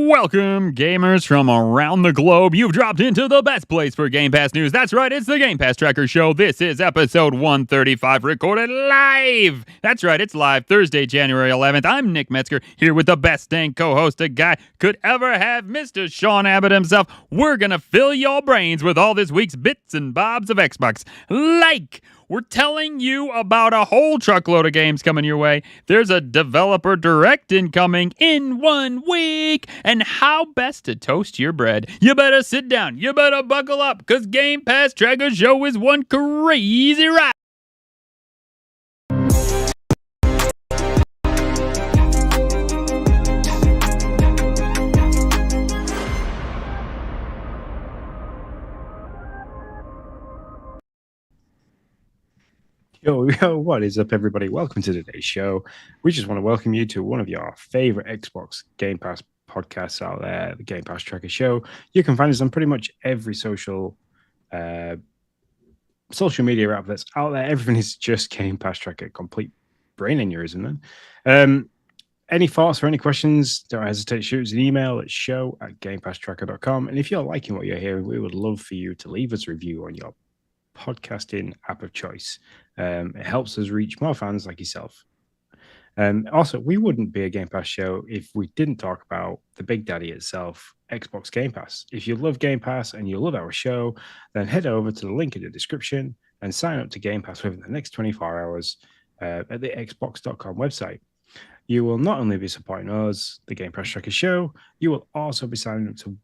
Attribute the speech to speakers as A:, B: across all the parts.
A: Welcome, gamers from around the globe. You've dropped into the best place for Game Pass news. That's right, it's the Game Pass Tracker Show. This is episode 135, recorded live. That's right, it's live Thursday, January 11th. I'm Nick Metzger, here with the best dang co-host a guy could ever have, Mr. Sean Abbott himself. We're gonna fill your brains with all this week's bits and bobs of Xbox. We're telling you about a whole truckload of games coming your way. There's a developer direct incoming in 1 week. And how best to toast your bread. You better sit down. You better buckle up, because Game Pass Tracker Show is one crazy ride.
B: Yo, what is up, everybody? Welcome to today's show. We just want to welcome you to one of your favorite Xbox Game Pass podcasts out there, the Game Pass Tracker Show. You can find us on pretty much every social media app that's out there. Everything is just Game Pass Tracker, complete brain aneurysm, man. Any thoughts or any questions, don't hesitate to shoot us an email at show@gamepasstracker.com. And if you're liking what you're hearing, we would love for you to leave us a review on your podcasting app of choice. It helps us reach more fans like yourself. Also, we wouldn't be a Game Pass show if we didn't talk about the big daddy itself, Xbox Game Pass. If you love Game Pass and you love our show, then head over to the link in the description and sign up to Game Pass within the next 24 hours at the xbox.com website. You will not only be supporting us, the Game Pass Tracker Show, you will also be signing up to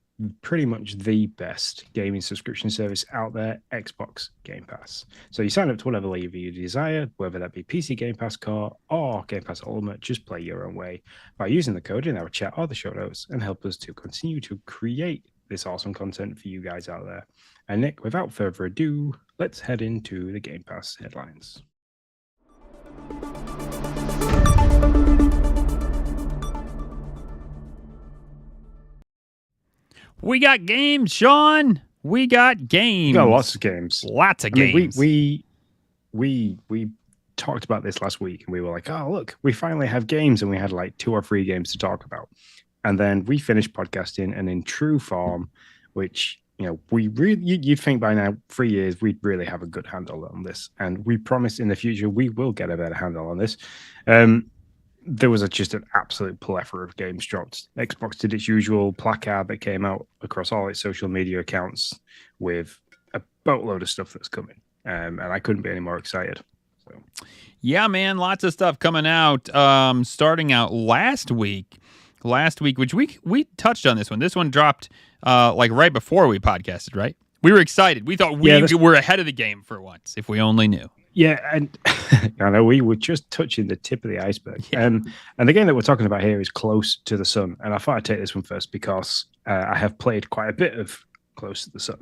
B: pretty much the best gaming subscription service out there, Xbox Game Pass. So you sign up to whatever level you desire, whether that be PC Game Pass Core or Game Pass Ultimate. Just play your own way by using the code in our chat or the show notes, and help us to continue to create this awesome content for you guys out there. And Nick, without further ado, let's head into the Game Pass headlines.
A: We got games, Sean. We got games.
B: We got lots of games.
A: Lots of games.
B: We talked about this last week, and we were like, oh, look, we finally have games, and we had like 2 or 3 games to talk about. And then we finished podcasting, and in true form, which, you know, we really, you'd think by now, 3 years, we'd really have a good handle on this. And we promise in the future, we will get a better handle on this. There was just an absolute plethora of games dropped. Xbox did its usual placard that came out across all its social media accounts with a boatload of stuff that's coming. And I couldn't be any more excited. So,
A: yeah, man, lots of stuff coming out. Starting out last week, which we touched on this one. This one dropped like right before we podcasted, right? We were excited. We thought we were ahead of the game for once, if we only knew.
B: Yeah, and I know we were just touching the tip of the iceberg. Yeah. And the game that we're talking about here is Close to the Sun. And I thought I'd take this one first because I have played quite a bit of Close to the Sun.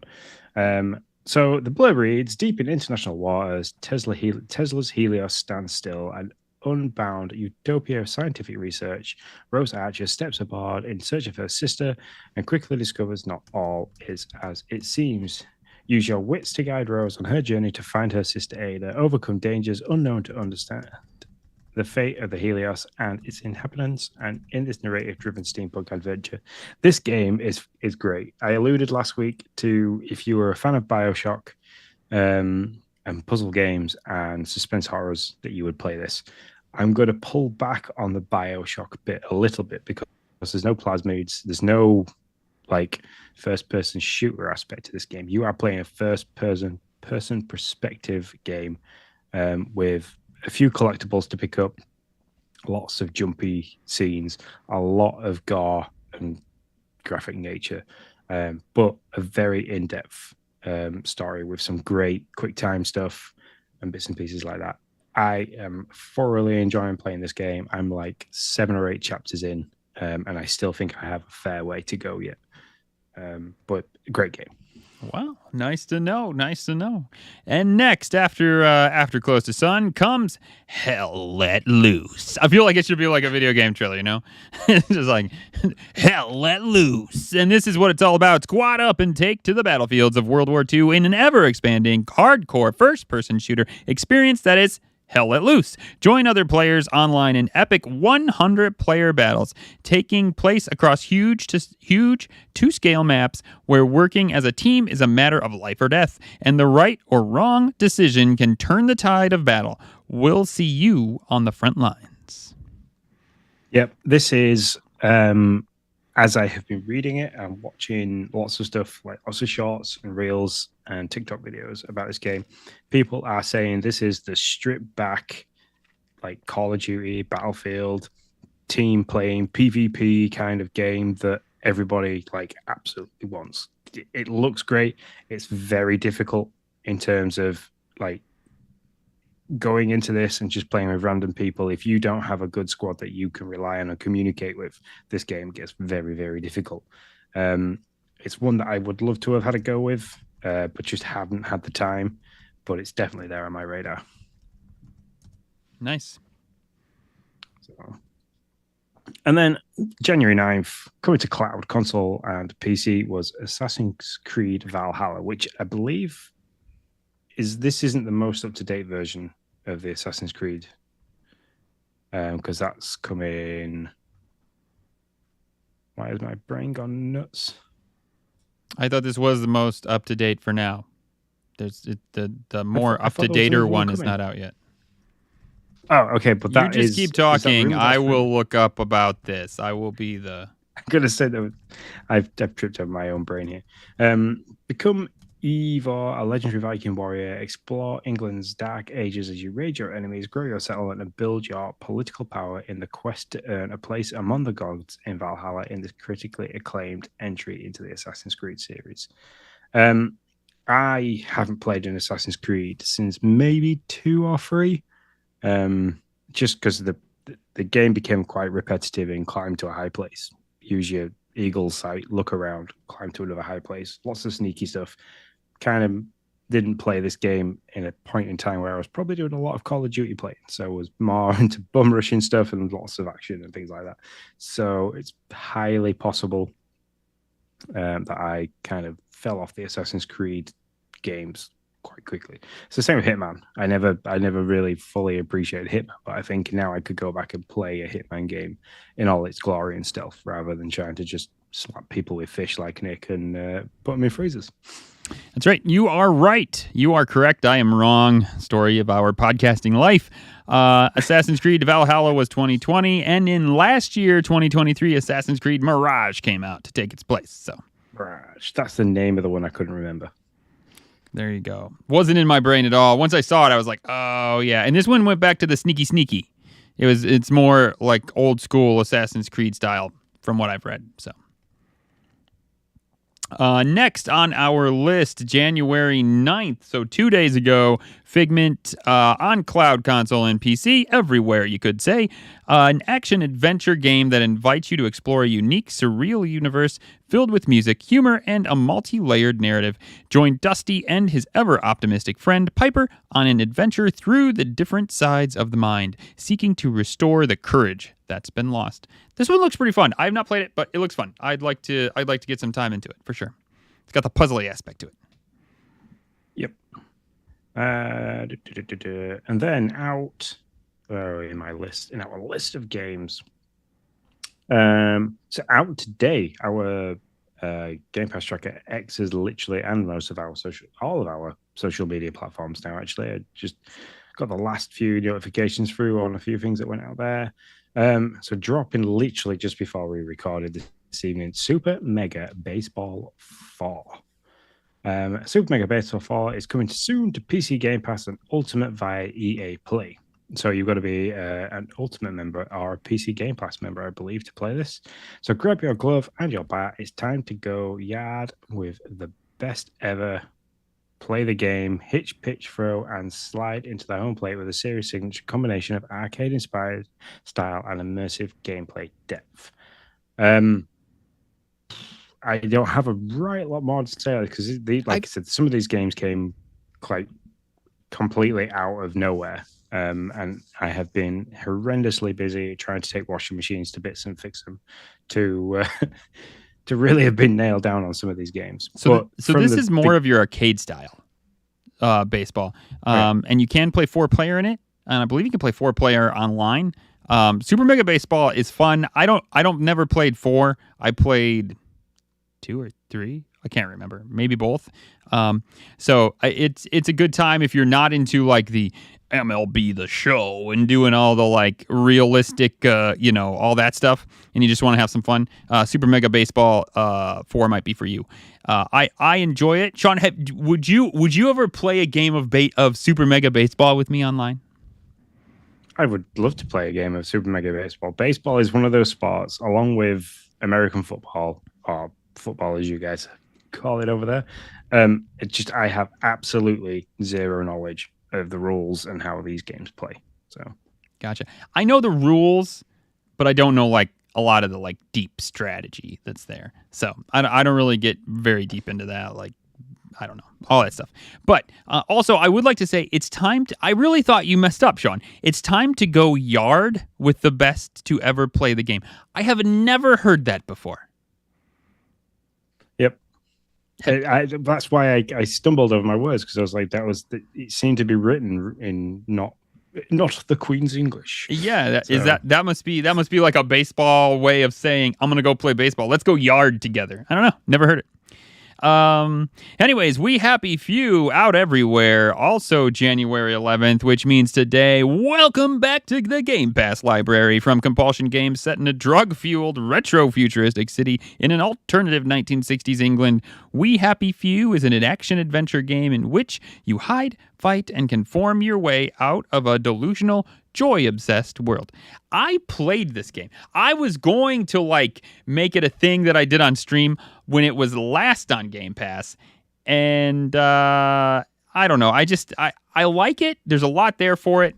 B: So the blurb reads, deep in international waters, Tesla's Helios stands still, and unbound utopia of scientific research, Rose Archer steps aboard in search of her sister and quickly discovers not all is as it seems. Use your wits to guide Rose on her journey to find her sister Ada, overcome dangers unknown to understand the fate of the Helios and its inhabitants, and in this narrative-driven steampunk adventure. This game is great. I alluded last week to, if you were a fan of BioShock and puzzle games and suspense horrors, that you would play this. I'm going to pull back on the BioShock bit a little bit because there's no plasmids, there's no like first-person shooter aspect to this game. You are playing a first-person perspective game with a few collectibles to pick up, lots of jumpy scenes, a lot of gore and graphic nature, but a very in-depth story with some great quick-time stuff and bits and pieces like that. I am thoroughly enjoying playing this game. I'm like 7 or 8 chapters in, and I still think I have a fair way to go yet. But great game.
A: Wow, nice to know. And next, after Close to Sun, comes Hell Let Loose. I feel like it should be like a video game trailer, you know? It's just like, Hell Let Loose. And this is what it's all about. Squad up and take to the battlefields of World War II in an ever-expanding, hardcore first-person shooter experience that is Hell Let Loose. Join other players online in epic 100-player battles taking place across huge to-scale maps where working as a team is a matter of life or death, and the right or wrong decision can turn the tide of battle. We'll see you on the front lines.
B: Yep, this is, as I have been reading it and watching lots of stuff, like lots of shorts and reels and TikTok videos about this game, people are saying this is the stripped back, like Call of Duty, Battlefield, team playing PvP kind of game that everybody like absolutely wants. It looks great. It's very difficult in terms of like going into this and just playing with random people. If you don't have a good squad that you can rely on and communicate with, this game gets very, very difficult. It's one that I would love to have had a go with, but just haven't had the time. But it's definitely there on my radar.
A: Nice.
B: So, and then January 9th, coming to cloud, console, and PC was Assassin's Creed Valhalla, which I believe isn't the most up-to-date version of the Assassin's Creed, because that's coming. Why has my brain gone nuts?
A: I thought this was the most up-to-date for now. There's the more up-to-dater one is not out yet.
B: Oh, okay, but that
A: you just keep talking. I will look up about this. I will be the.
B: I'm gonna say that I've tripped over my own brain here. Become Ivor, a legendary Viking warrior. Explore England's dark ages as you raid your enemies, grow your settlement, and build your political power in the quest to earn a place among the gods in Valhalla in this critically acclaimed entry into the Assassin's Creed series. I haven't played an Assassin's Creed since maybe 2 or 3, just because the game became quite repetitive and climb to a high place. Use your eagle sight, look around, climb to another high place. Lots of sneaky stuff. Kind of didn't play this game in a point in time where I was probably doing a lot of Call of Duty playing. So I was more into bum rushing stuff and lots of action and things like that. So it's highly possible that I kind of fell off the Assassin's Creed games quite quickly. It's the same with Hitman. I never really fully appreciated Hitman, but I think now I could go back and play a Hitman game in all its glory and stealth rather than trying to just slap people with fish like Nick and put them in freezers.
A: That's right. You are right. You are correct. I am wrong. Story of our podcasting life. Assassin's Creed Valhalla was 2020, and in last year, 2023, Assassin's Creed Mirage came out to take its place. So
B: Mirage. That's the name of the one I couldn't remember.
A: There you go. Wasn't in my brain at all. Once I saw it, I was like, oh, yeah. And this one went back to the sneaky. It's more like old school Assassin's Creed style from what I've read. So next on our list, January 9th, so 2 days ago, Figment on cloud, console, and PC, everywhere you could say, an action-adventure game that invites you to explore a unique, surreal universe filled with music, humor, and a multi-layered narrative. Join Dusty and his ever-optimistic friend Piper on an adventure through the different sides of the mind, seeking to restore the courage that's been lost. This one looks pretty fun. I have not played it, but it looks fun. I'd like to get some time into it for sure. It's got the puzzly aspect to it.
B: Yep. And then out in our list of games. So out today, our Game Pass Tracker X is literally, and all of our social media platforms now. Actually, I just got the last few notifications through on a few things that went out there. So dropping literally just before we recorded this evening, Super Mega Baseball 4. Super Mega Baseball 4 is coming soon to PC Game Pass and Ultimate via EA Play. So you've got to be an Ultimate member or a PC Game Pass member, I believe, to play this. So grab your glove and your bat. It's time to go yard with the best ever. Play the game, hitch, pitch, throw, and slide into the home plate with a series signature combination of arcade-inspired style and immersive gameplay depth. I don't have a right lot more to say because, I said, some of these games came quite completely out of nowhere. And I have been horrendously busy trying to take washing machines to bits and fix them to really have been nailed down on some of these games.
A: So this is more of your arcade style baseball.
B: Right.
A: And you can play 4-player in it. and I believe you can play 4-player online. Super Mega Baseball is fun. I don't never played 4. I played 2 or 3. I can't remember. Maybe both. So it's a good time if you're not into like the MLB The Show and doing all the like realistic, all that stuff, and you just want to have some fun. Super Mega Baseball 4 might be for you. I enjoy it. Sean, would you ever play a game of Super Mega Baseball with me online?
B: I would love to play a game of Super Mega Baseball. Baseball is one of those sports, along with American football, or football as you guys call it over there. I have absolutely zero knowledge of the rules and how these games play. So,
A: gotcha. I know the rules, but I don't know like a lot of the like deep strategy that's there. So I don't really get very deep into that. Like, I don't know, all that stuff. But also, I would like to say it's time to... I really thought you messed up, Sean. It's time to go yard with the best to ever play the game. I have never heard that before.
B: Yep. That's why I stumbled over my words, because I was like, it seemed to be written in not the Queen's English.
A: Yeah, that must be like a baseball way of saying, I'm going to go play baseball. Let's go yard together. I don't know. Never heard it. Anyways, We Happy Few out everywhere. Also January 11th, which means today. Welcome back to the Game Pass library from Compulsion Games, set in a drug-fueled retro-futuristic city in an alternative 1960s England. We Happy Few is an action-adventure game in which you hide, fight, and conform your way out of a delusional, joy-obsessed world. I played this game. I was going to like make it a thing that I did on stream when it was last on Game Pass, and I don't know. I like it. There's a lot there for it,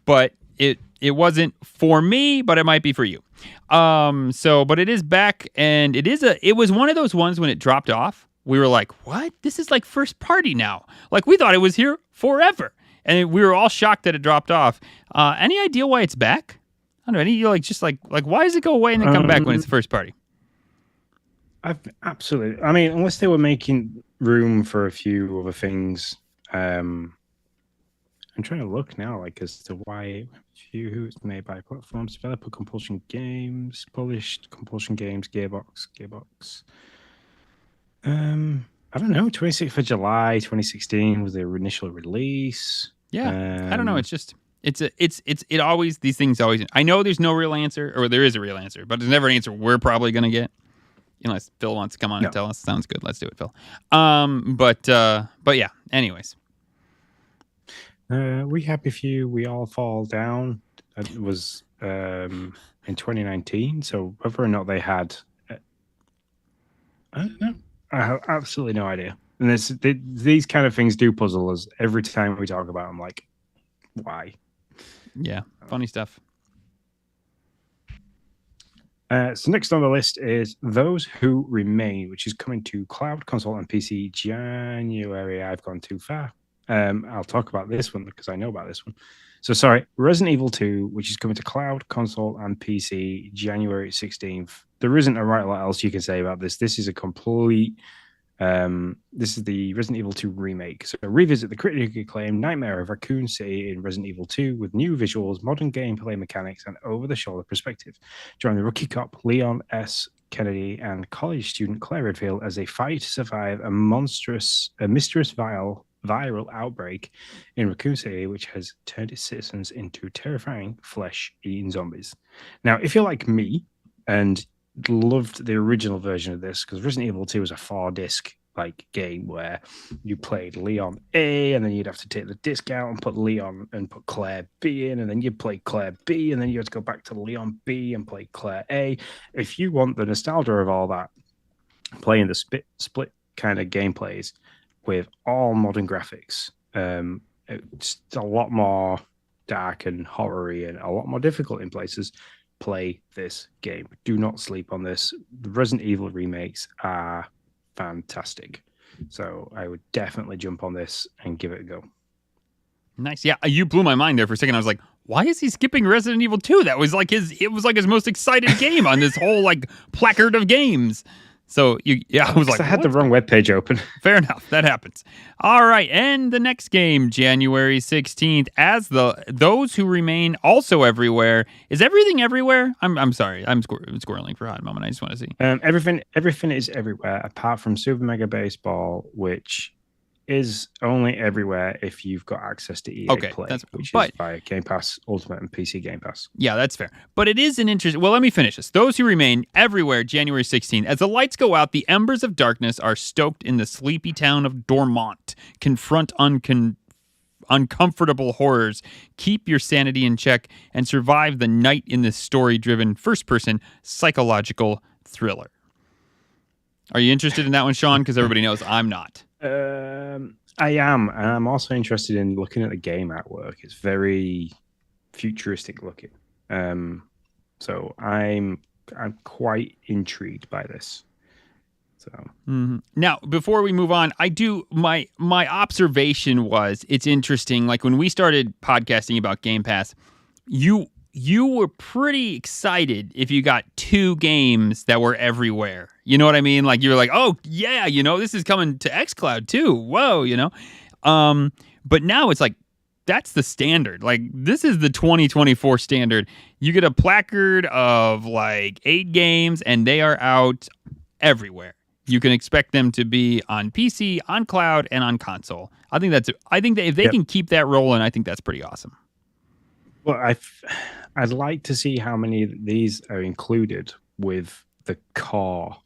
A: but it wasn't for me. But it might be for you. But it is back, and it was one of those ones when it dropped off. We were like, what? This is like first party now. Like we thought it was here forever. And we were all shocked that it dropped off. Any idea why it's back? I don't know. Why does it go away and then come back when it's the first party?
B: Absolutely. I mean, unless they were making room for a few other things. I'm trying to look now, like as to why who it's made by platforms, developer Compulsion Games, published Compulsion Games, Gearbox. I don't know. 26th of July, 2016 was their initial release.
A: Yeah, I don't know. It's just it always, these things always. I know there's no real answer, or there is a real answer, but there's never an answer we're probably gonna get, unless Phil wants to come on and tell us. Sounds good. Let's do it, Phil. But yeah. Anyways,
B: We Happy Few, We All Fall Down. It was in 2019. So whether or not they had, I don't know. I have absolutely no idea. And these kind of things do puzzle us every time we talk about them. Like, why?
A: Yeah, funny stuff.
B: So next on the list is Those Who Remain, which is coming to cloud, console, and PC January. I've gone too far. I'll talk about this one because I know about this one. So sorry, Resident Evil 2, which is coming to cloud, console, and PC January 16th. There isn't a right lot else you can say about this. This is a complete... this is the Resident Evil 2 remake. So revisit the critically acclaimed Nightmare of Raccoon City in Resident Evil 2 with new visuals, modern gameplay mechanics, and over-the-shoulder perspective. Join the rookie cop Leon S. Kennedy and college student Claire Redfield as they fight to survive a mysterious viral outbreak in Raccoon City, which has turned its citizens into terrifying flesh-eating zombies. Now, if you're like me and loved the original version of this, because Resident Evil 2 was a 4-disc like game where you played Leon A, and then you'd have to take the disc out and put Leon and put Claire B in, and then you'd play Claire B, and then you had to go back to Leon B and play Claire A. If you want the nostalgia of all that, playing the split kind of gameplays with all modern graphics, it's a lot more dark and horror-y and a lot more difficult in places. Play this game. Do not sleep on this. The Resident Evil remakes are fantastic. So I would definitely jump on this and give it a go.
A: Nice. Yeah, you blew my mind there for a second. I was like, why is he skipping Resident Evil 2? It was like his most excited game on this whole like placard of games. So I was like,
B: I had the wrong webpage open.
A: Fair enough. That happens. All right. And the next game, January 16th, as those who remain also everywhere. Is everything everywhere? I'm sorry. I'm squirreling for a hot moment. I just want to see.
B: Everything is everywhere apart from Super Mega Baseball, which is only everywhere if you've got access to EA Play, which is via Game Pass Ultimate and PC Game Pass.
A: Yeah, that's fair. But it is an interesting... Well, let me finish this. Those who remain everywhere, January 16th. As the lights go out, the embers of darkness are stoked in the sleepy town of Dormont. Confront uncomfortable horrors. Keep your sanity in check and survive the night in this story-driven, first-person psychological thriller. Are you interested in that one, Sean? Because everybody knows I'm not.
B: I am, and I'm also interested in looking at the game artwork. It's very futuristic looking. So I'm quite intrigued by this. So
A: now, before we move on, I do my observation was it's interesting. Like when we started podcasting about Game Pass, you were pretty excited if you got 2 games that were everywhere. You know what I mean? Like you were like, oh yeah, this is coming to xCloud too. Whoa, But now it's like that's the standard. Like this is the 2024 standard. You get a placard of like 8 games, and they are out everywhere. You can expect them to be on PC, on cloud, and on console. I think that if they can keep that rolling, I think that's pretty awesome.
B: Well, I'd like to see how many of these are included with the core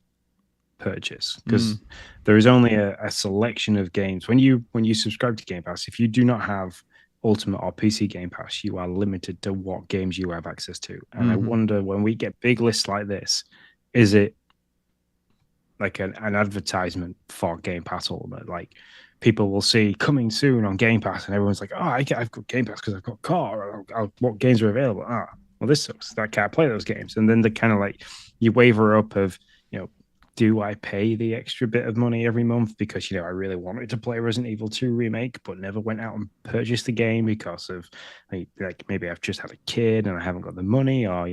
B: purchase, because there is only a selection of games. When you subscribe to Game Pass, if you do not have Ultimate or PC Game Pass, you are limited to what games you have access to. And I wonder, when we get big lists like this, is it like an advertisement for Game Pass Ultimate? Like people will see coming soon on Game Pass, and everyone's like, oh, I've got Game Pass because I've got core. What games are available? Well, this sucks. I can't play those games. And then they kind of like, you waver up of, do I pay the extra bit of money every month because, I really wanted to play Resident Evil 2 Remake, but never went out and purchased the game because of like maybe I've just had a kid and I haven't got the money, or,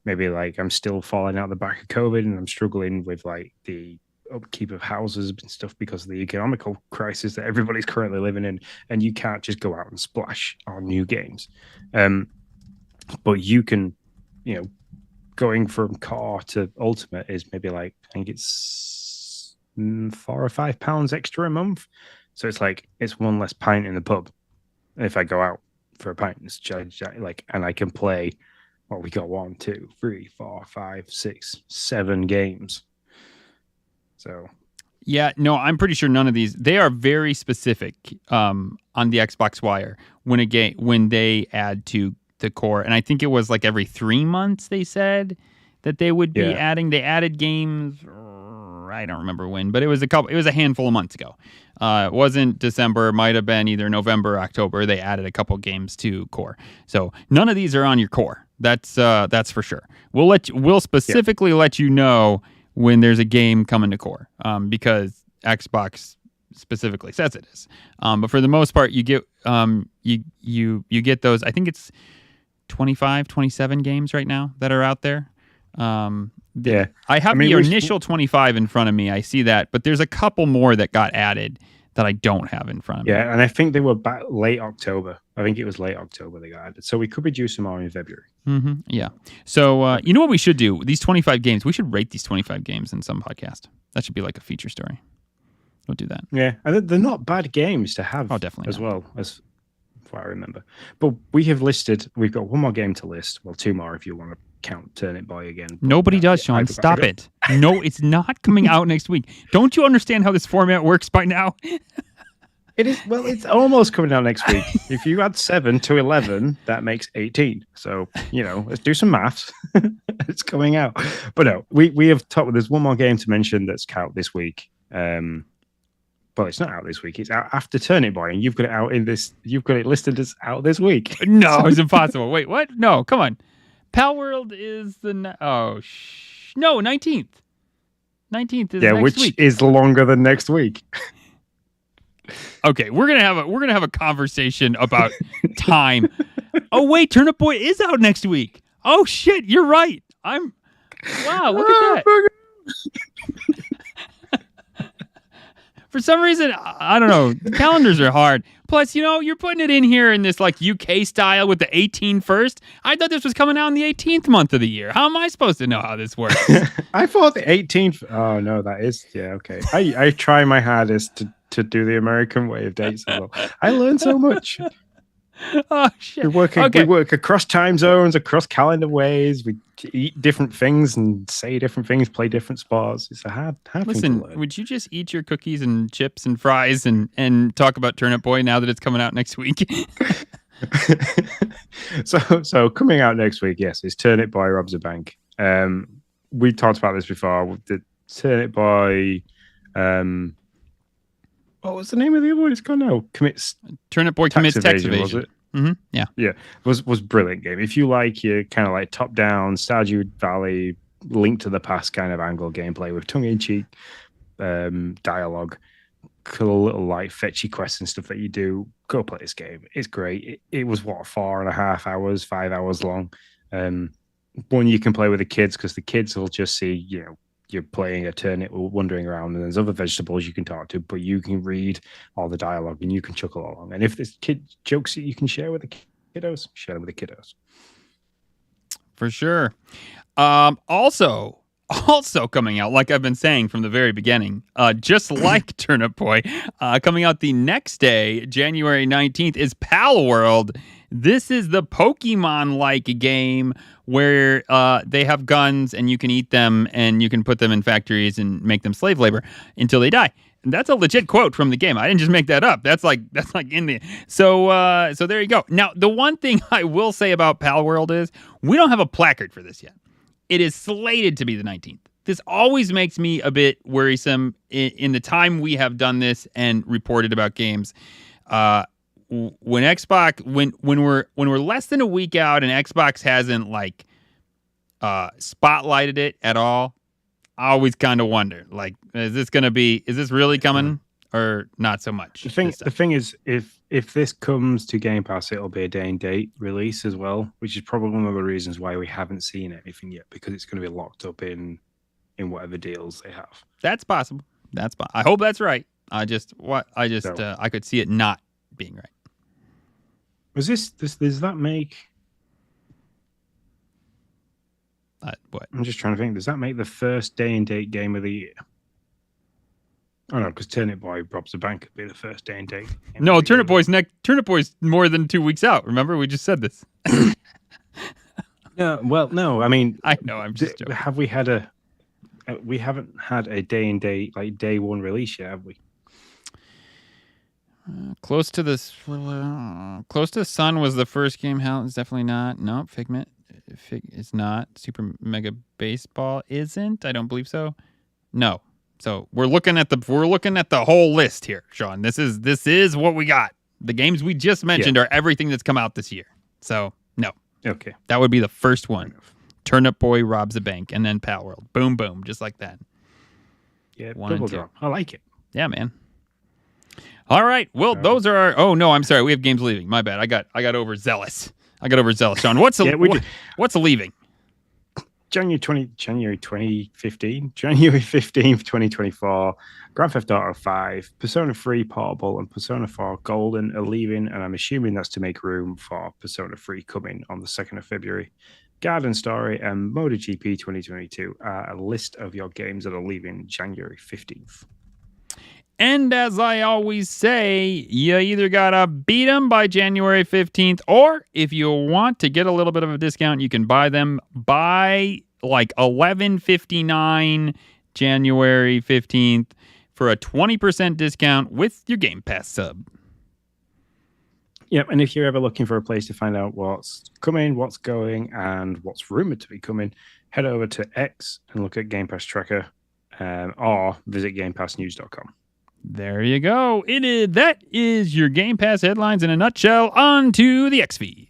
B: maybe like I'm still falling out the back of COVID and I'm struggling with like the upkeep of houses and stuff because of the economical crisis that everybody's currently living in, and you can't just go out and splash on new games. But you can, going from core to ultimate is maybe like, I think it's £4 or £5 extra a month. So it's like, it's one less pint in the pub. If I go out for a pint, it's like, and I can play, we got 1, 2, 3, 4, 5, 6, 7 games. So
A: yeah, no, I'm pretty sure none of these, they are very specific on the Xbox Wire when they add to the core. And I think it was like every 3 months they said that they would be adding. They added games, I don't remember when, but it was a handful of months ago. It wasn't December, it might have been either November or October. They added a couple games to core. So none of these are on your core. That's for sure. We'll specifically let you know when there's a game coming to core, because Xbox specifically says it is. But for the most part, you get you get those. I think it's 25, 27 games right now that are out there. I have the initial 25 in front of me. I see that, but there's a couple more that got added that I don't have in front of me.
B: Yeah, and I think they were back late October. I think it was late October they got added. So we could be due some more in February.
A: Yeah. So you know what we should do? These 25 games, we should rate these 25 games in some podcast. That should be like a feature story. We'll do that.
B: Yeah, and they're not bad games to have
A: definitely
B: as well, as far I remember. But we've got 1 more game to list. Well, 2 more if you want to count Turnip Boy again. But,
A: nobody does, Sean. Stop it. No, it's not coming out next week. Don't you understand how this format works by now?
B: It is. Well, it's almost coming out next week. If you add 7 to 11, that makes 18. So, let's do some maths. It's coming out. But no, we have talked. There's 1 more game to mention that's out this week. Well, it's not out this week. It's out after Turnip Boy, and you've got it out you've got it listed as out this week.
A: No, it's impossible. Wait, what? No, come on. Pal World is the 19th. 19th is next
B: which
A: week.
B: Is longer than next week.
A: Okay, we're gonna have a conversation about time. Oh wait, Turnip Boy is out next week. Oh shit, you're right. Wow, look at that. For some reason, I don't know. Calendars are hard. Plus, you're putting it in here in this like UK style with the 18 first. I thought this was coming out in the 18th month of the year. How am I supposed to know how this works?
B: I thought the 18th. Oh no, that is okay. I try my hardest to do the American way of dates. I learned so much.
A: Oh shit!
B: We work across time zones, across calendar ways. We eat different things and say different things, play different sports. It's a hard thing to learn.
A: Would you just eat your cookies and chips and fries and talk about Turnip Boy now that it's coming out next week?
B: So coming out next week, yes, it's Turnip Boy Robs a Bank. We talked about this before. The Turnip Boy. What was the name of the other one? It's gone now.
A: Turnip Boy commits tax evasion.
B: Was it?
A: Mm-hmm. Yeah.
B: Was brilliant game. If you like your kind of like top down Stardew Valley, Link to the Past kind of angle gameplay with tongue in cheek dialogue, cool little like fetchy quests and stuff that you do, go play this game. It's great. It was 4.5 hours, 5 hours long. One you can play with the kids because the kids will just see you're playing a turnip wandering around and there's other vegetables you can talk to, but you can read all the dialogue and you can chuckle along. And if there's kid jokes that you can share with the kiddos, share them with the kiddos.
A: For sure. Also coming out, like I've been saying from the very beginning, just like Turnip Boy, coming out the next day, January 19th, is Pal World. This is the Pokemon-like game where they have guns and you can eat them and you can put them in factories and make them slave labor until they die. And that's a legit quote from the game. I didn't just make that up. That's like in the so there you go. Now, the one thing I will say about Pal World is we don't have a placard for this yet. It is slated to be the 19th. This always makes me a bit worrisome in the time we have done this and reported about games. When Xbox when we're less than a week out and Xbox hasn't spotlighted it at all, I always kind of wonder, is this really coming or not so much?
B: The thing is, if this comes to Game Pass, it'll be a day and date release as well, which is probably one of the reasons why we haven't seen anything yet, because it's going to be locked up in whatever deals they have.
A: That's possible. I hope that's right. I could see it not being right.
B: Was does that make?
A: What?
B: I'm just trying to think. Does that make the first day and date game of the year? Oh no, because Turnip Boy Robs a Bank could be the first day and date.
A: No, Turnip Boy's more than 2 weeks out. Remember, we just said this.
B: No. I mean,
A: I know. I'm just joking.
B: Have we had a? We haven't had a day and date day one release yet, have we?
A: Close to the Sun was the first game. Hell, it's definitely not. Nope. Figment. It's not. Super Mega Baseball isn't. I don't believe so. No. So we're looking at the whole list here, Sean. This is what we got. The games we just mentioned are everything that's come out this year. So no.
B: Okay.
A: That would be the first one. Turnip Boy Robs a Bank, and then Pal World. Boom, boom, just like that.
B: Yeah, double drop. I like it.
A: Yeah, man. All right. Well, those are our. Oh no, I'm sorry. We have games leaving. My bad. I got overzealous. Sean. What's leaving?
B: January 2015, January 15th, 2024. Grand Theft Auto 5, Persona 3 Portable, and Persona 4 Golden are leaving, and I'm assuming that's to make room for Persona 3 coming on the 2nd of February. Garden Story and MotoGP 2022 are a list of your games that are leaving January 15th.
A: And as I always say, you either gotta beat them by January 15th, or if you want to get a little bit of a discount, you can buy them by $11.59 January 15th for a 20% discount with your Game Pass sub.
B: Yep, and if you're ever looking for a place to find out what's coming, what's going, and what's rumored to be coming, head over to X and look at Game Pass Tracker, or visit GamePassNews.com.
A: There you go. That is your Game Pass headlines in a nutshell. On to the X feed.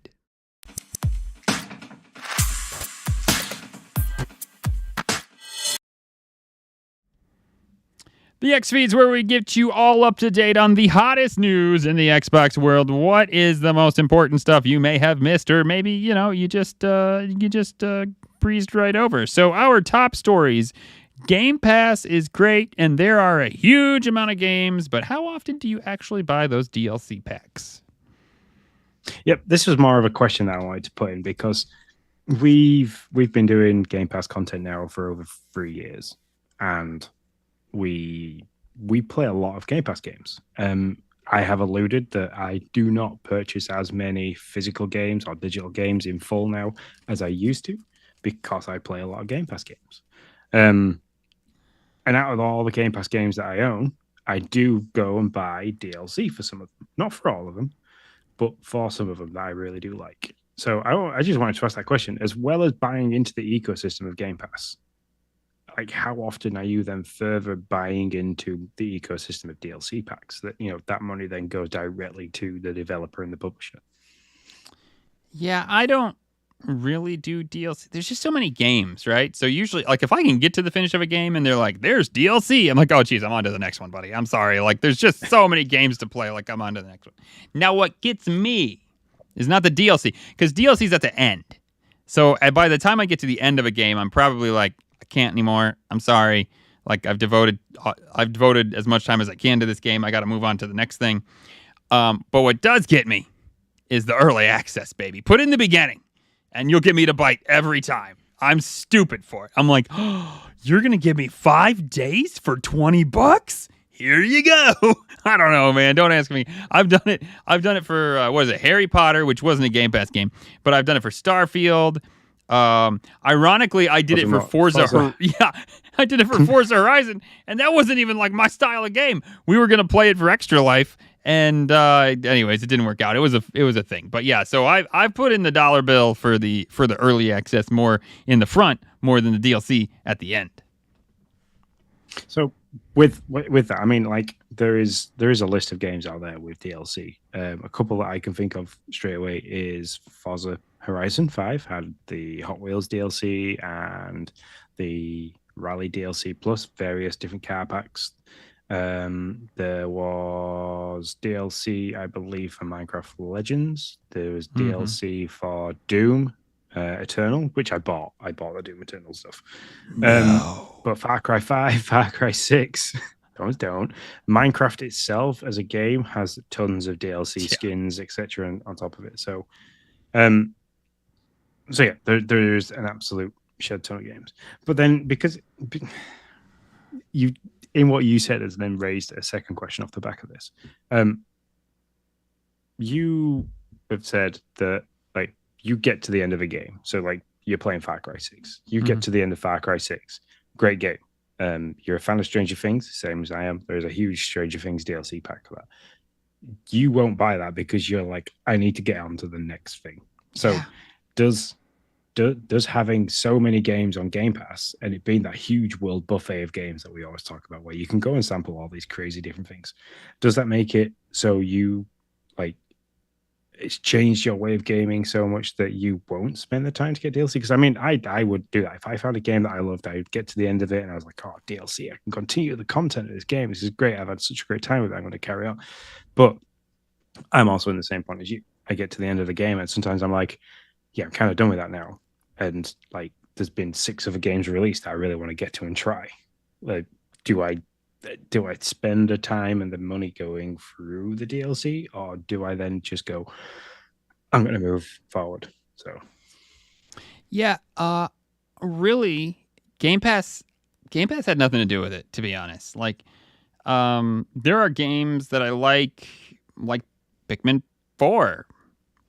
A: The X feed's where we get you all up to date on the hottest news in the Xbox world. What is the most important stuff you may have missed, or maybe you just breezed right over. So our top stories Game Pass is great, and there are a huge amount of games, but how often do you actually buy those DLC packs?
B: Yep, this was more of a question that I wanted to put in because we've been doing Game Pass content now for over 3 years, and we play a lot of Game Pass games. I have alluded that I do not purchase as many physical games or digital games in full now as I used to because I play a lot of Game Pass games. And out of all the Game Pass games that I own, I do go and buy DLC for some of them. Not for all of them, but for some of them that I really do like. So I just wanted to ask that question. As well as buying into the ecosystem of Game Pass, like how often are you then further buying into the ecosystem of DLC packs that, that money then goes directly to the developer and the publisher?
A: Yeah, I don't really do DLC. There's just so many games, right? So usually, like, if I can get to the finish of a game and they're like, there's DLC, I'm like, oh, geez, I'm on to the next one, buddy. I'm sorry. Like, there's just so many games to play. Like, I'm on to the next one. Now, what gets me is not the DLC, because DLC's at the end. So by the time I get to the end of a game, I'm probably like, I can't anymore. I'm sorry. Like, I've devoted as much time as I can to this game. I got to move on to the next thing. But what does get me is the early access, baby. Put it in the beginning, and you'll get me to bite every time. I'm stupid for it. I'm like, oh, you're going to give me 5 days for $20? Here you go. I don't know, man. Don't ask me. I've done it. I've done it for, Harry Potter, which wasn't a Game Pass game, but I've done it for Starfield. Ironically, I did it for Forza. Yeah, I did it for Forza Horizon, and that wasn't even like my style of game. We were going to play it for Extra Life. And anyways, it didn't work out. It was a thing. But yeah, so I've put in the dollar bill for the early access more in the front more than the DLC at the end.
B: So with that, I mean, like there is a list of games out there with DLC. A couple that I can think of straight away is Forza Horizon 5 had the Hot Wheels DLC and the Rally DLC plus various different car packs. There was DLC, I believe, for Minecraft Legends. There was DLC for Doom Eternal, which I bought. I bought the Doom Eternal stuff.
A: No.
B: But Far Cry 5, Far Cry 6, don't. Minecraft itself as a game has tons of DLC skins, etc. on top of it. So yeah, there's an absolute shed ton of games. But then because you in what you said has then raised a second question off the back of this. You have said that like you get to the end of a game. So like you're playing Far Cry 6. You get to the end of Far Cry 6. Great game. You're a fan of Stranger Things, same as I am. There's a huge Stranger Things DLC pack for that. You won't buy that because you're like, I need to get on to the next thing. So does having so many games on Game Pass and it being that huge world buffet of games that we always talk about, where you can go and sample all these crazy different things, does that make it so you like it's changed your way of gaming so much that you won't spend the time to get DLC? Because I mean, I would do that if I found a game that I loved. I would get to the end of it and I was like, oh, DLC, I can continue the content of this game. This is great. I've had such a great time with it. I'm going to carry on. But I'm also in the same point as you. I get to the end of the game and sometimes I'm like, yeah, I'm kind of done with that now. And like, there's been 6 other games released that I really want to get to and try. Like, do I spend the time and the money going through the DLC, or do I then just go, I'm going to move forward? So,
A: yeah, really, Game Pass had nothing to do with it, to be honest. Like, there are games that I like Pikmin 4,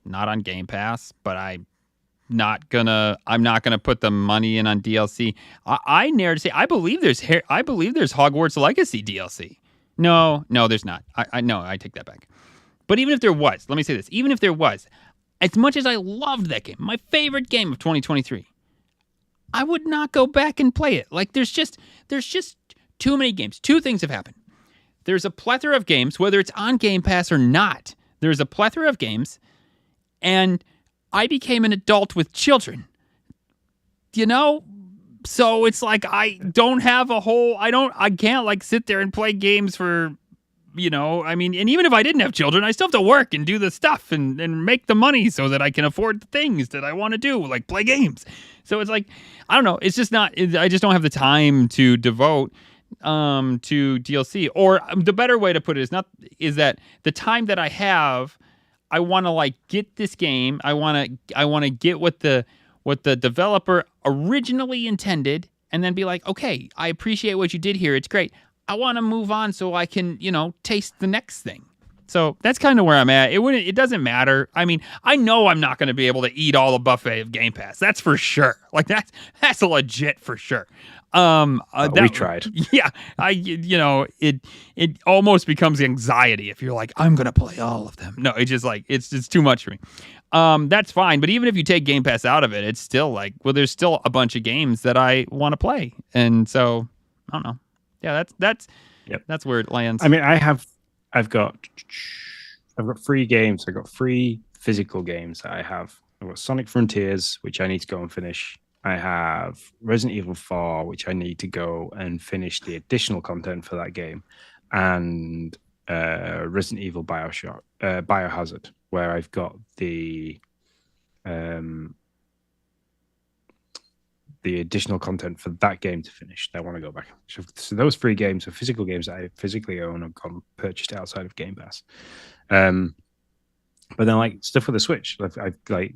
A: not on Game Pass, but I'm not gonna put the money in on DLC. I dare to say I believe there's Hogwarts Legacy DLC. No, there's not. I take that back. But even if there was, let me say this: even if there was, as much as I loved that game, my favorite game of 2023, I would not go back and play it. Like there's just too many games. 2 things have happened. There's a plethora of games, whether it's on Game Pass or not. There's a plethora of games, and I became an adult with children, so it's like I don't have I can't like sit there and play games for I mean, and even if I didn't have children, I still have to work and do the stuff and make the money so that I can afford the things that I want to do, like play games. So it's like, I don't know. It's just not, I just don't have the time to devote to DLC. Or the better way to put it is that the time that I have, I want to like get this game. I want to get what the developer originally intended, and then be like, okay, I appreciate what you did here. It's great. I want to move on so I can, taste the next thing. So that's kind of where I'm at. It doesn't matter. I mean, I know I'm not going to be able to eat all the buffet of Game Pass. That's for sure. Like that's legit for sure.
B: We tried.
A: Yeah, it almost becomes anxiety if you're like, I'm gonna play all of them. No, it's just like it's too much for me. That's fine. But even if you take Game Pass out of it, it's still like, well, there's still a bunch of games that I want to play, and so I don't know. Yeah, that's where it lands.
B: I mean, I've got free games. I've got free physical games that I have. I've got Sonic Frontiers, which I need to go and finish. I have Resident Evil 4, which I need to go and finish the additional content for that game, and Resident Evil Biohazard, where I've got the additional content for that game to finish. I want to go back. So those 3 games are physical games that I physically own and purchased outside of Game Pass. But then like stuff for the Switch, I've like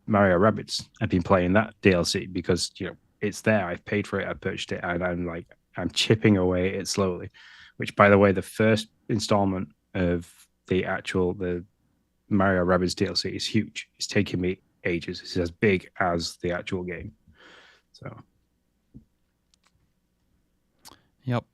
B: Mario Rabbids. I've been playing that DLC because it's there. I've paid for it. I purchased it, and I'm chipping away at it slowly. Which, by the way, the first installment of the Mario Rabbids DLC is huge. It's taking me ages. It's as big as the actual game. So.
A: Yep.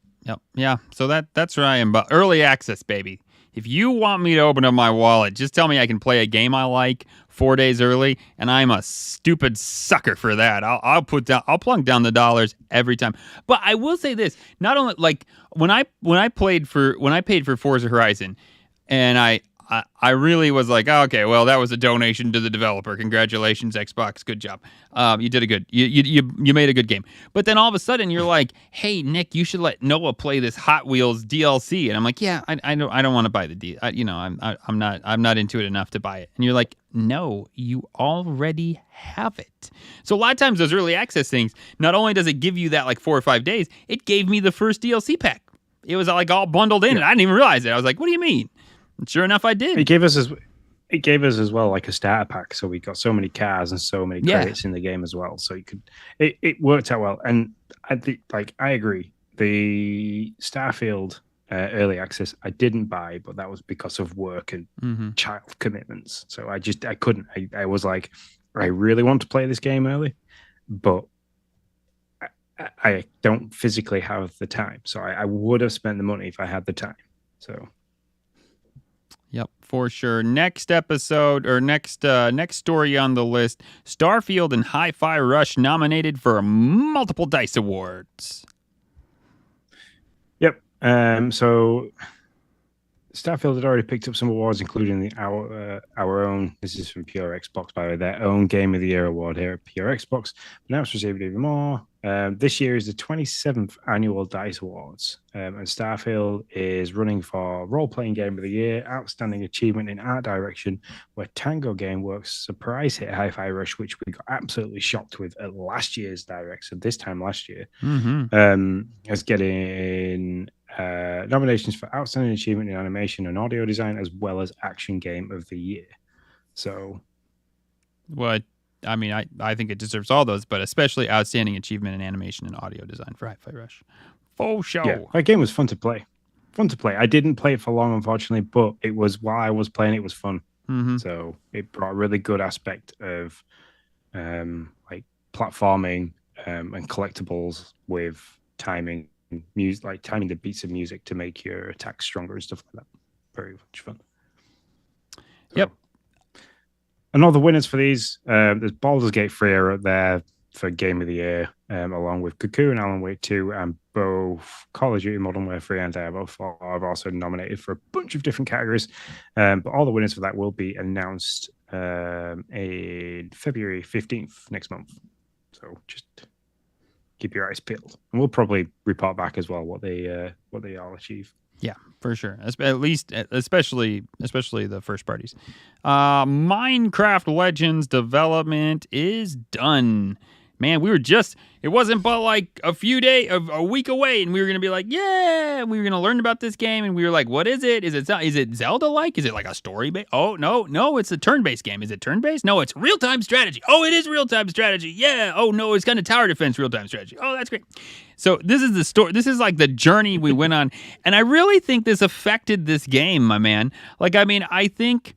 A: Yeah. So that's where I am. But early access, baby. If you want me to open up my wallet, just tell me I can play a game I like 4 days early, and I'm a stupid sucker for that. I'll plunk down the dollars every time. But I will say this: not only like when I paid for Forza Horizon, and I really was like, oh, okay, well, that was a donation to the developer. Congratulations, Xbox. Good job. You did a good. You made a good game. But then all of a sudden, you're like, hey, Nick, you should let Noah play this Hot Wheels DLC. And I'm like, yeah, I don't want to buy the deal. I'm not into it enough to buy it. And you're like, no, you already have it. So a lot of times those early access things, not only does it give you that like 4 or 5 days, it gave me the first DLC pack. It was like all bundled in, and I didn't even realize it. I was like, what do you mean? And sure enough, I did.
B: It gave us as well like a starter pack, so we got so many cars and so many credits in the game as well. So it worked out well, and I agree. The Starfield early access I didn't buy, but that was because of work and child commitments. So I couldn't. I was like, I really want to play this game early, but I don't physically have the time. So I would have spent the money if I had the time. So.
A: Yep, for sure. Next episode or next story on the list: Starfield and Hi-Fi RUSH nominated for multiple D.I.C.E awards.
B: Yep. So Starfield had already picked up some awards, including our own. This is from Pure Xbox, by the way. Their own Game of the Year award here at Pure Xbox. But now it's received even more. This year is the 27th annual D.I.C.E Awards, and Starfield is running for Role-Playing Game of the Year, Outstanding Achievement in Art Direction, where Tango Gameworks surprise hit Hi-Fi RUSH, which we got absolutely shocked with at last year's Direct, so this time last year, is getting nominations for Outstanding Achievement in Animation and Audio Design, as well as Action Game of the Year. So,
A: what? I mean, I think it deserves all those, but especially Outstanding Achievement in Animation and Audio Design for Hi-Fi RUSH. Full show.
B: Yeah, that game was fun to play. I didn't play it for long, unfortunately, but it was while I was playing, it was fun. So it brought a really good aspect of like platforming and collectibles with timing, music, like timing the beats of music to make your attacks stronger and stuff like that. Very much fun. So,
A: yep.
B: And all the winners for these, there's Baldur's Gate 3 are up there for Game of the Year, along with Cocoon, Alan Wake 2, and both Call of Duty Modern Warfare 3 and Diablo 4 are also nominated for a bunch of different categories. But all the winners for that will be announced in February 15th next month. So just keep your eyes peeled. And we'll probably report back as well what they all achieve.
A: Yeah, for sure. At least, especially the first parties. Minecraft Legends development is done. Man, it wasn't but like a week away, and we were going to be like, yeah, we were going to learn about this game, and we were like, what is it? Is it Zelda-like? Is it like a story-based? Oh, no, it's a turn-based game. Is it turn-based? No, it's real-time strategy. Oh, it is real-time strategy. Yeah. Oh, no, it's kind of tower defense real-time strategy. Oh, that's great. So this is the story. This is like the journey we went on, and I really think this affected this game, my man. Like, I mean, I think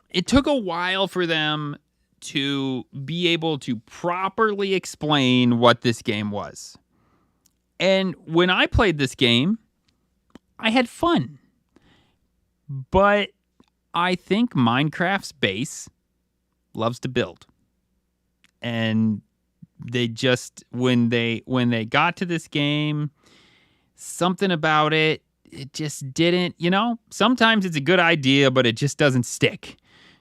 A: it took a while for them to be able to properly explain what this game was. And when I played this game, I had fun. But I think Minecraft's base loves to build. And they just when they got to this game, something about it just didn't, sometimes it's a good idea, but it just doesn't stick.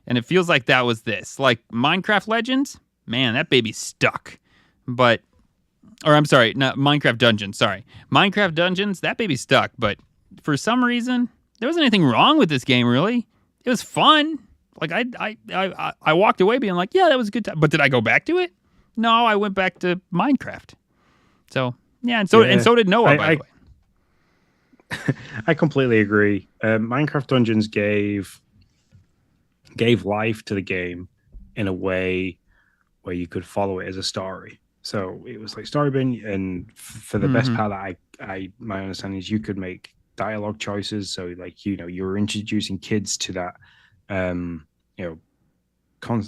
A: And it feels like that was this. Like Minecraft Legends, man, that baby's stuck. I'm sorry, not Minecraft Dungeons, sorry. Minecraft Dungeons, that baby's stuck. But for some reason, there wasn't anything wrong with this game, really. It was fun. Like I walked away being like, yeah, that was a good time. But did I go back to it? No, I went back to Minecraft. So, yeah, and so did Noah, by the way.
B: I completely agree. Minecraft Dungeons gave life to the game in a way where you could follow it as a story. So it was like story-based, and for the best part that my understanding is you could make dialogue choices. So like, you were introducing kids to that,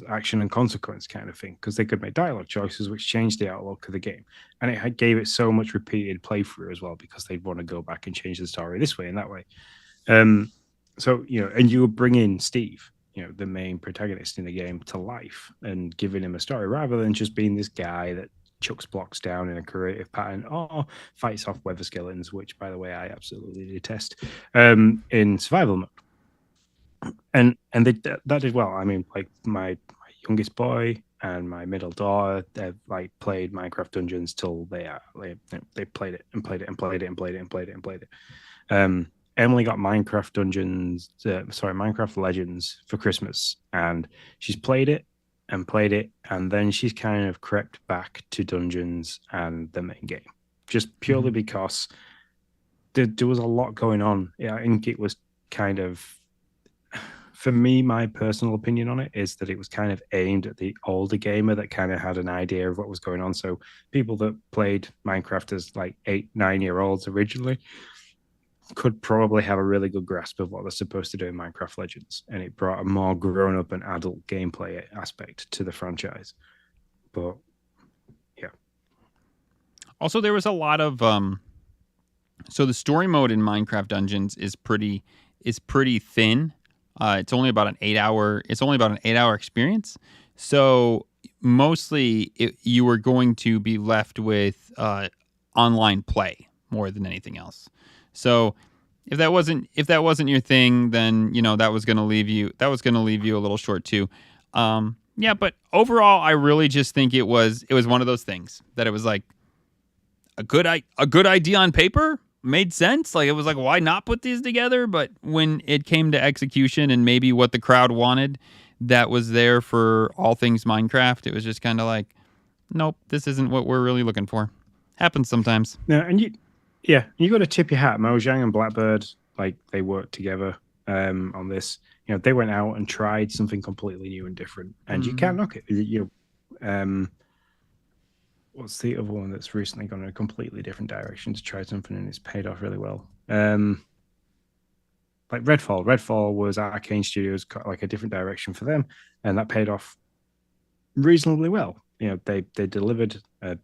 B: action and consequence kind of thing, because they could make dialogue choices which changed the outlook of the game, and it gave it so much repeated playthrough as well, because they'd want to go back and change the story this way and that way. So and you would bring in Steve, the main protagonist in the game, to life and giving him a story rather than just being this guy that chucks blocks down in a creative pattern or fights off weather skeletons, which, by the way, I absolutely detest in survival mode. And that did well. I mean, like my youngest boy and my middle daughter, they've like played Minecraft Dungeons till they played it and played it and played it and played it and played it and played it. Emily got Minecraft Legends for Christmas, and she's played it, and then she's kind of crept back to Dungeons and the main game, just purely because there was a lot going on. Yeah, I think it was kind of, for me, my personal opinion on it is that it was kind of aimed at the older gamer that kind of had an idea of what was going on. So people that played Minecraft as like 8-9-year-olds originally could probably have a really good grasp of what they're supposed to do in Minecraft Legends, and it brought a more grown-up and adult gameplay aspect to the franchise. But yeah,
A: also there was a lot of so the story mode in Minecraft Dungeons is pretty thin. It's only about an 8-hour experience. So mostly you were going to be left with online play more than anything else. So if that wasn't your thing, then that was going to leave you a little short too. Yeah, but overall, I really just think it was one of those things that it was like a good idea on paper, made sense. Like, it was like, why not put these together? But when it came to execution and maybe what the crowd wanted, that was there for all things Minecraft, it was just kind of like, nope, this isn't what we're really looking for. Happens sometimes.
B: No, and you got to tip your hat. Mojang and Blackbird, like, they worked together on this. They went out and tried something completely new and different, and you can't knock it. What's the other one that's recently gone in a completely different direction to try something, and it's paid off really well? Like Redfall. Redfall was Arcane Studios, like a different direction for them, and that paid off reasonably well. They delivered a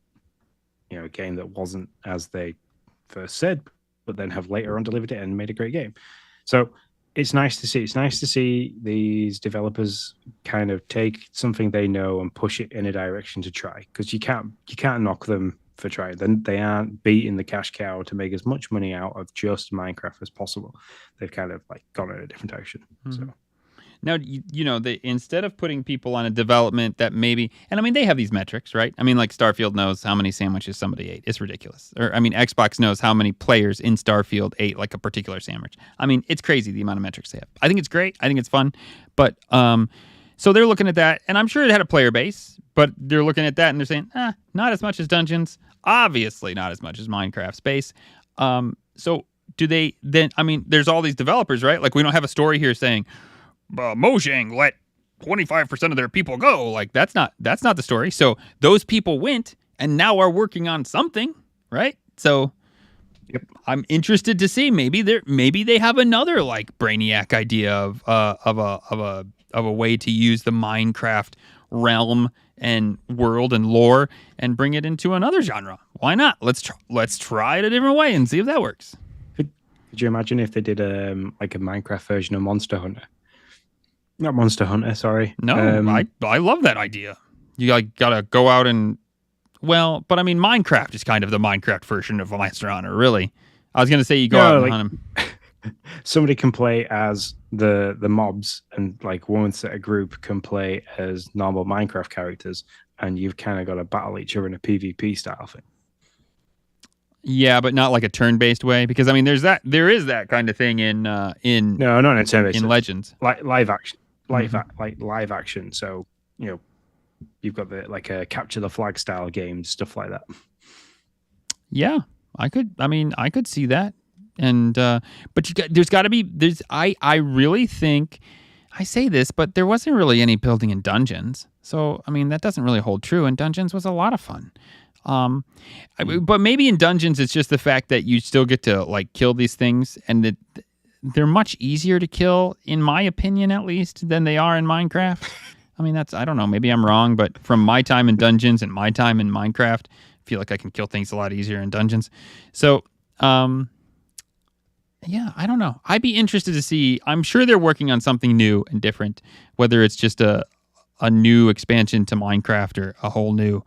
B: game that wasn't as they first said, but then have later on delivered it and made a great game. So it's nice to see. It's nice to see these developers kind of take something they know and push it in a direction to try, because you can't knock them for trying. Then they aren't beating the cash cow to make as much money out of just Minecraft as possible. They've kind of like gone in a different direction. So
A: Now, they instead of putting people on a development that maybe, and I mean, they have these metrics, right? I mean, like Starfield knows how many sandwiches somebody ate. It's ridiculous. Or, I mean, Xbox knows how many players in Starfield ate like a particular sandwich. I mean, it's crazy the amount of metrics they have. I think it's great. I think it's fun. But, so they're looking at that, and I'm sure it had a player base, but they're looking at that and they're saying, not as much as Dungeons, obviously not as much as Minecraft Space. So do they then, I mean, there's all these developers, right? Like, we don't have a story here saying, Mojang let 25% of their people go. Like, that's not the story. So those people went and now are working on something, right? So
B: yep.
A: I'm interested to see maybe they have another like brainiac idea of a way to use the Minecraft realm and world and lore and bring it into another genre. Why not? Let's try it a different way and see if that works.
B: Could you imagine if they did like a Minecraft version of Monster Hunter? Not Monster Hunter, sorry.
A: No, I love that idea. You like gotta go out and but I mean, Minecraft is kind of the Minecraft version of Monster Hunter, really. I was gonna say you go out and hunt them.
B: Somebody can play as the mobs, and like once a group can play as normal Minecraft characters, and you've kind of got to battle each other in a PvP style thing.
A: Yeah, but not like a turn-based way, because I mean, there is that kind of thing in
B: no, not in a turn-based
A: in Legends,
B: like live action. Like live action, so you've got the like a capture the flag style games, stuff like that.
A: Yeah, I could see that, and but there's got to be I really think I say this, but there wasn't really any building in Dungeons, so I mean that doesn't really hold true. And Dungeons was a lot of fun, but maybe in Dungeons it's just the fact that you still get to like kill these things, and that they're much easier to kill, in my opinion, at least, than they are in Minecraft. I mean, I don't know, maybe I'm wrong, but from my time in Dungeons and my time in Minecraft, I feel like I can kill things a lot easier in Dungeons. So, yeah, I don't know. I'd be interested to see. I'm sure they're working on something new and different, whether it's just a new expansion to Minecraft or a whole new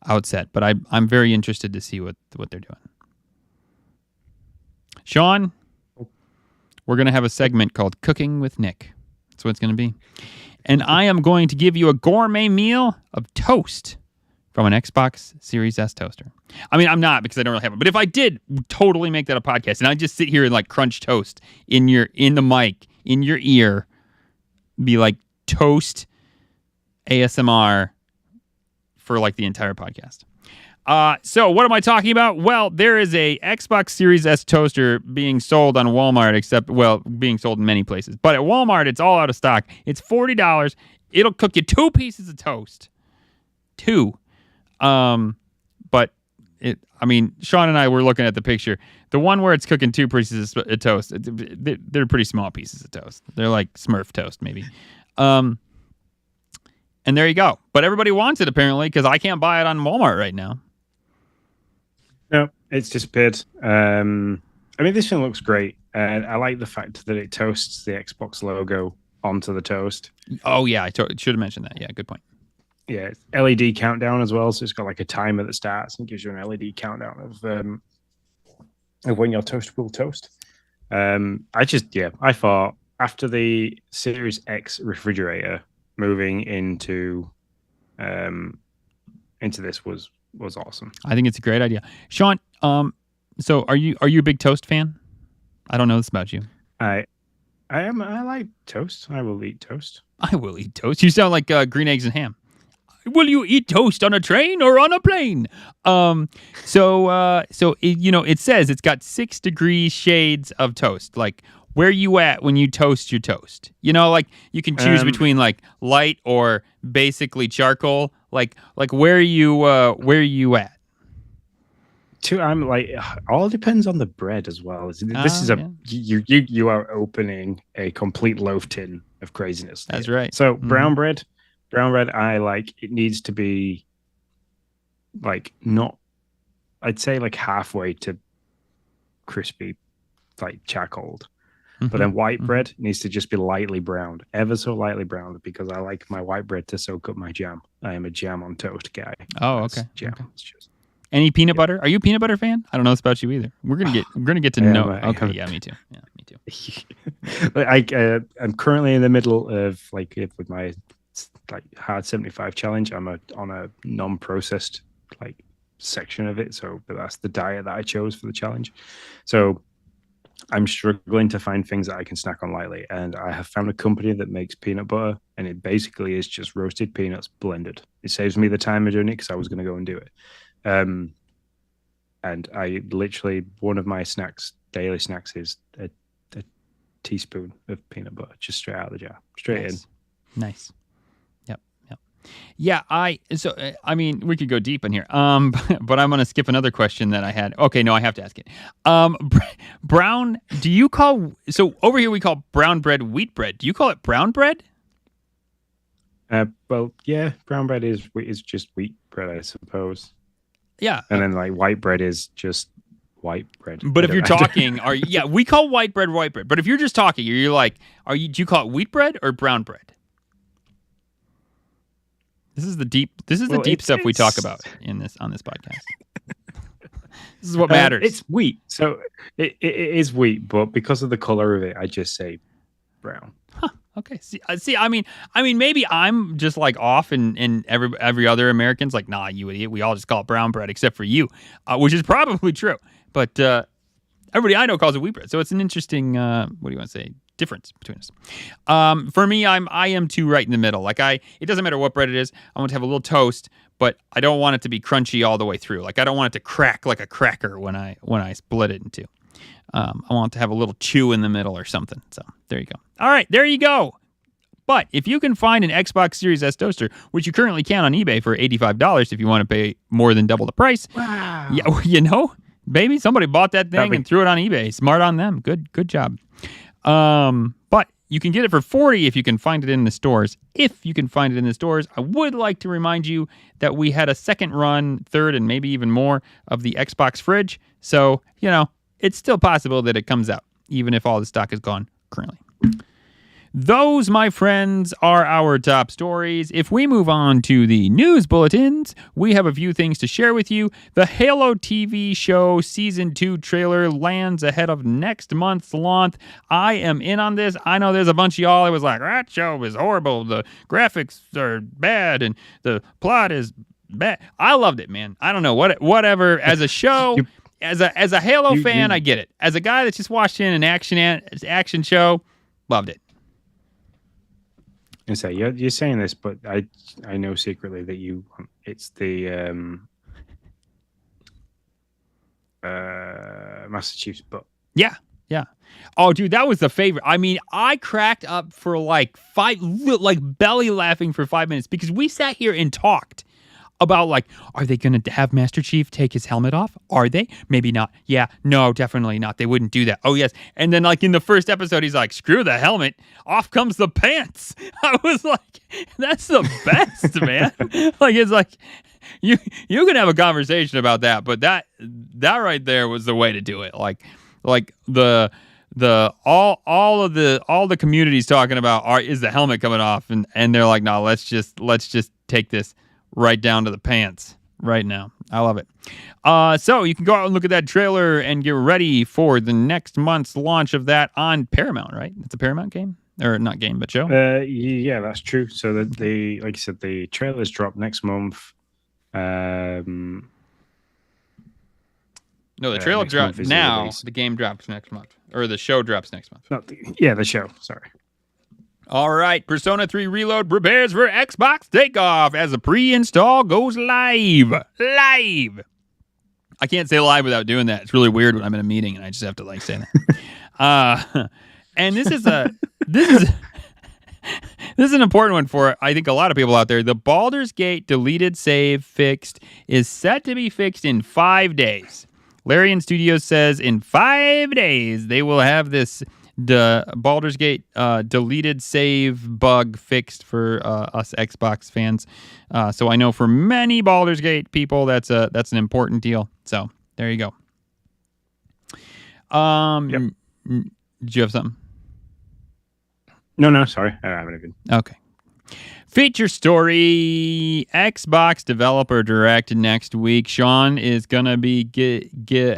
A: outset. But I'm very interested to see what they're doing. Sean, we're going to have a segment called Cooking with Nick. That's what it's going to be. And I am going to give you a gourmet meal of toast from an Xbox Series S toaster. I mean, I'm not, because I don't really have it. But if I did totally make that a podcast, and I just sit here and like crunch toast in the mic, in your ear, be like toast ASMR for like the entire podcast. So what am I talking about? Well, there is a Xbox Series S toaster being sold on Walmart, being sold in many places. But at Walmart, it's all out of stock. It's $40. It'll cook you 2 pieces of toast. 2. But Sean and I were looking at the picture. The one where it's cooking 2 pieces of toast, they're pretty small pieces of toast. They're like Smurf toast, maybe. And there you go. But everybody wants it, apparently, because I can't buy it on Walmart right now.
B: No, it's disappeared. I mean, this thing looks great. And I like the fact that it toasts the Xbox logo onto the toast.
A: Oh, yeah. I should have mentioned that. Yeah, good point.
B: Yeah, it's LED countdown as well. So it's got like a timer that starts and gives you an LED countdown of when your toast will toast. I thought after the Series X refrigerator, moving into this was awesome.
A: I think it's a great idea. Sean, so are you a big toast fan? I don't know this about you.
B: I am. I like toast. I will eat toast.
A: I will eat toast. You sound like green eggs and ham. Will you eat toast on a train or on a plane? It says it's got 6 degree shades of toast. Like, where you at when you toast your toast? Like you can choose between like light or basically charcoal. Like where are you at?
B: I'm like, all depends on the bread as well. You are opening a complete loaf tin of craziness.
A: That's right.
B: So brown bread, I like it needs to be like not, I'd say like halfway to crispy, like charcoaled. But then white bread needs to just be lightly browned, ever so lightly browned, because I like my white bread to soak up my jam. I am a jam on toast guy.
A: Oh, okay.
B: Jam.
A: Okay. Any peanut butter? Are you a peanut butter fan? I don't know this about you either. We're gonna get to know. Okay, yeah, me too. Yeah, me too.
B: I'm currently in the middle of with my hard 75 challenge. I'm on a non-processed section of it, so that's the diet that I chose for the challenge. So I'm struggling to find things that I can snack on lightly, and I have found a company that makes peanut butter, and it basically is just roasted peanuts blended. It saves me the time of doing it because I was going to go and do it. And I literally, one of my daily snacks is a teaspoon of peanut butter just straight out of the jar, straight in.
A: Nice. Yeah, I mean, we could go deep in here. But I'm going to skip another question that I had. Okay, no, I have to ask it. Brown, do you call, so over here we call brown bread wheat bread. Do you call it brown bread?
B: Well, yeah, brown bread is just wheat bread, I suppose.
A: Yeah.
B: And then white bread is just white bread.
A: But if you're talking, we call white bread. But if you're just talking, you're like, do you call it wheat bread or brown bread? This is the deep stuff we talk about on this podcast. This is what matters.
B: It's wheat. So it is wheat, but because of the color of it, I just say brown.
A: Huh. Okay. See, I mean, maybe I'm just off, and every other American's like, nah, you idiot. We all just call it brown bread, except for you, which is probably true. But everybody I know calls it wheat bread. So it's an interesting, what do you want to say, difference between us. For me, I am too right in the middle. It doesn't matter what bread it is. I want to have a little toast, but I don't want it to be crunchy all the way through. I don't want it to crack like a cracker when I split it in two. I want it to have a little chew in the middle or something. So there you go. All right, there you go. But if you can find an Xbox Series S toaster, which you currently can on eBay for $85 if you want to pay more than double the price.
B: Wow.
A: Yeah, baby, somebody bought that thing and threw it on eBay. Smart on them. Good job. But you can get it for $40 if you can find it in the stores. If you can find it in the stores, I would like to remind you that we had a second run, third, and maybe even more of the Xbox fridge. So, it's still possible that it comes out, even if all the stock is gone currently. Those, my friends, are our top stories. If we move on to the news bulletins, we have a few things to share with you. The Halo TV show Season 2 trailer lands ahead of next month's launch. I am in on this. I know there's a bunch of y'all that was like, that show is horrible. The graphics are bad and the plot is bad. I loved it, man. I don't know, whatever. As a show, as a Halo fan, I get it. As a guy that's just watched in an action show, loved it.
B: And say you're saying this, but I know secretly that it's the Master Chief's butt.
A: Yeah. Oh, dude, that was the favorite. I mean, I cracked up for belly laughing for 5 minutes because we sat here and talked about are they going to have Master Chief take his helmet off? Are they? Maybe not. Yeah, no, definitely not. They wouldn't do that. Oh, yes. And then in the first episode, he's like, screw the helmet. Off comes the pants. I was like, that's the best, man. It's you can have a conversation about that, but that right there was the way to do it. All the community's talking about is the helmet coming off, and they're like, no, let's just take this right down to the pants right now. I love it. So you can go out and look at that trailer and get ready for the next month's launch of that on Paramount, right? It's a Paramount game, or not game, but show.
B: Yeah, that's true. So that like you said, the trailers drop next month. No,
A: the trailer drops now. The game drops next month, or the show drops next month.
B: The show. Sorry.
A: All right, Persona 3 Reload prepares for Xbox takeoff as the pre-install goes live. Live. I can't say live without doing that. It's really weird when I'm in a meeting and I just have to say that. And this is an important one for, I think, a lot of people out there. The Baldur's Gate deleted save fixed is set to be fixed in 5 days. Larian Studios says in 5 days they will have the Baldur's Gate deleted save bug fixed for us Xbox fans. So I know for many Baldur's Gate people that's an important deal. So there you go.
B: Yep.
A: Did you have something?
B: No, sorry. I haven't even.
A: Okay. Feature story Xbox Developer Direct next week. Sean is going to be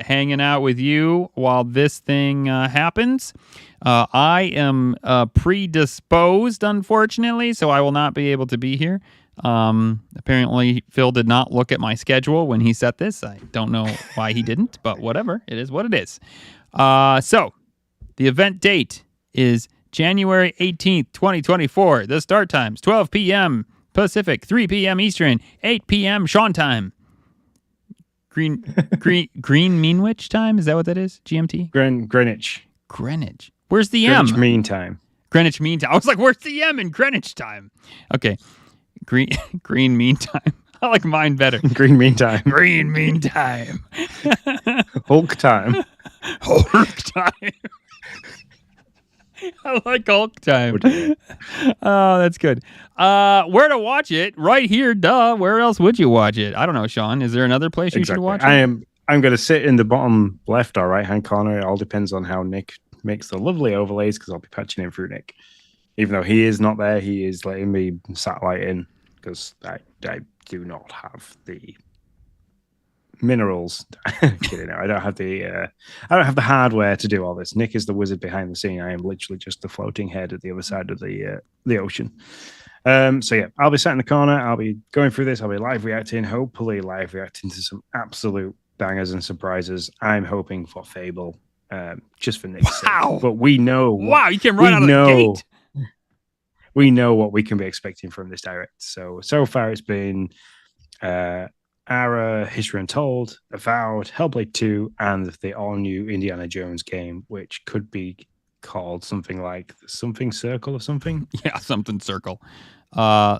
A: hanging out with you while this thing happens. I am predisposed, unfortunately, so I will not be able to be here. Apparently, Phil did not look at my schedule when he set this. I don't know why he didn't, but whatever. It is what it is. So, the event date is January 18th, 2024. The start times, 12 p.m. Pacific, 3 p.m. Eastern, 8 p.m. Sean time. Green Meanwich time? Is that what that is? GMT?
B: Greenwich.
A: Where's the
B: Greenwich
A: M?
B: Mean Time.
A: Greenwich Mean Time. I was like, where's the M in Greenwich time? Okay. Green Mean Time. I like mine better.
B: Green Mean Time.
A: Green Mean Time.
B: Hulk Time.
A: Hulk Time. I like Hulk Time. Oh, that's good. Where to watch it? Right here, duh. Where else would you watch it? I don't know, Sean. Is there another place you should watch it?
B: I'm going to sit in the bottom left or right hand corner. It all depends on how Nick makes the lovely overlays, because I'll be patching in through Nick. Even though he is not there, he is letting me satellite in, because I do not have the minerals. Kidding. I don't have the hardware to do all this. Nick is the wizard behind the scene. I am literally just the floating head at the other side of the ocean. So yeah, I'll be sat in the corner. I'll be going through this. I'll be live reacting, hopefully live reacting to some absolute bangers and surprises. I'm hoping for Fable, just for Nick's sake. But we know.
A: Wow, you came right out of the gate.
B: We know what we can be expecting from this direct. So far it's been Ara, History Untold, Avowed, Hellblade 2, and the all-new Indiana Jones game, which could be called something like something Circle or something.
A: Yeah, something Circle. I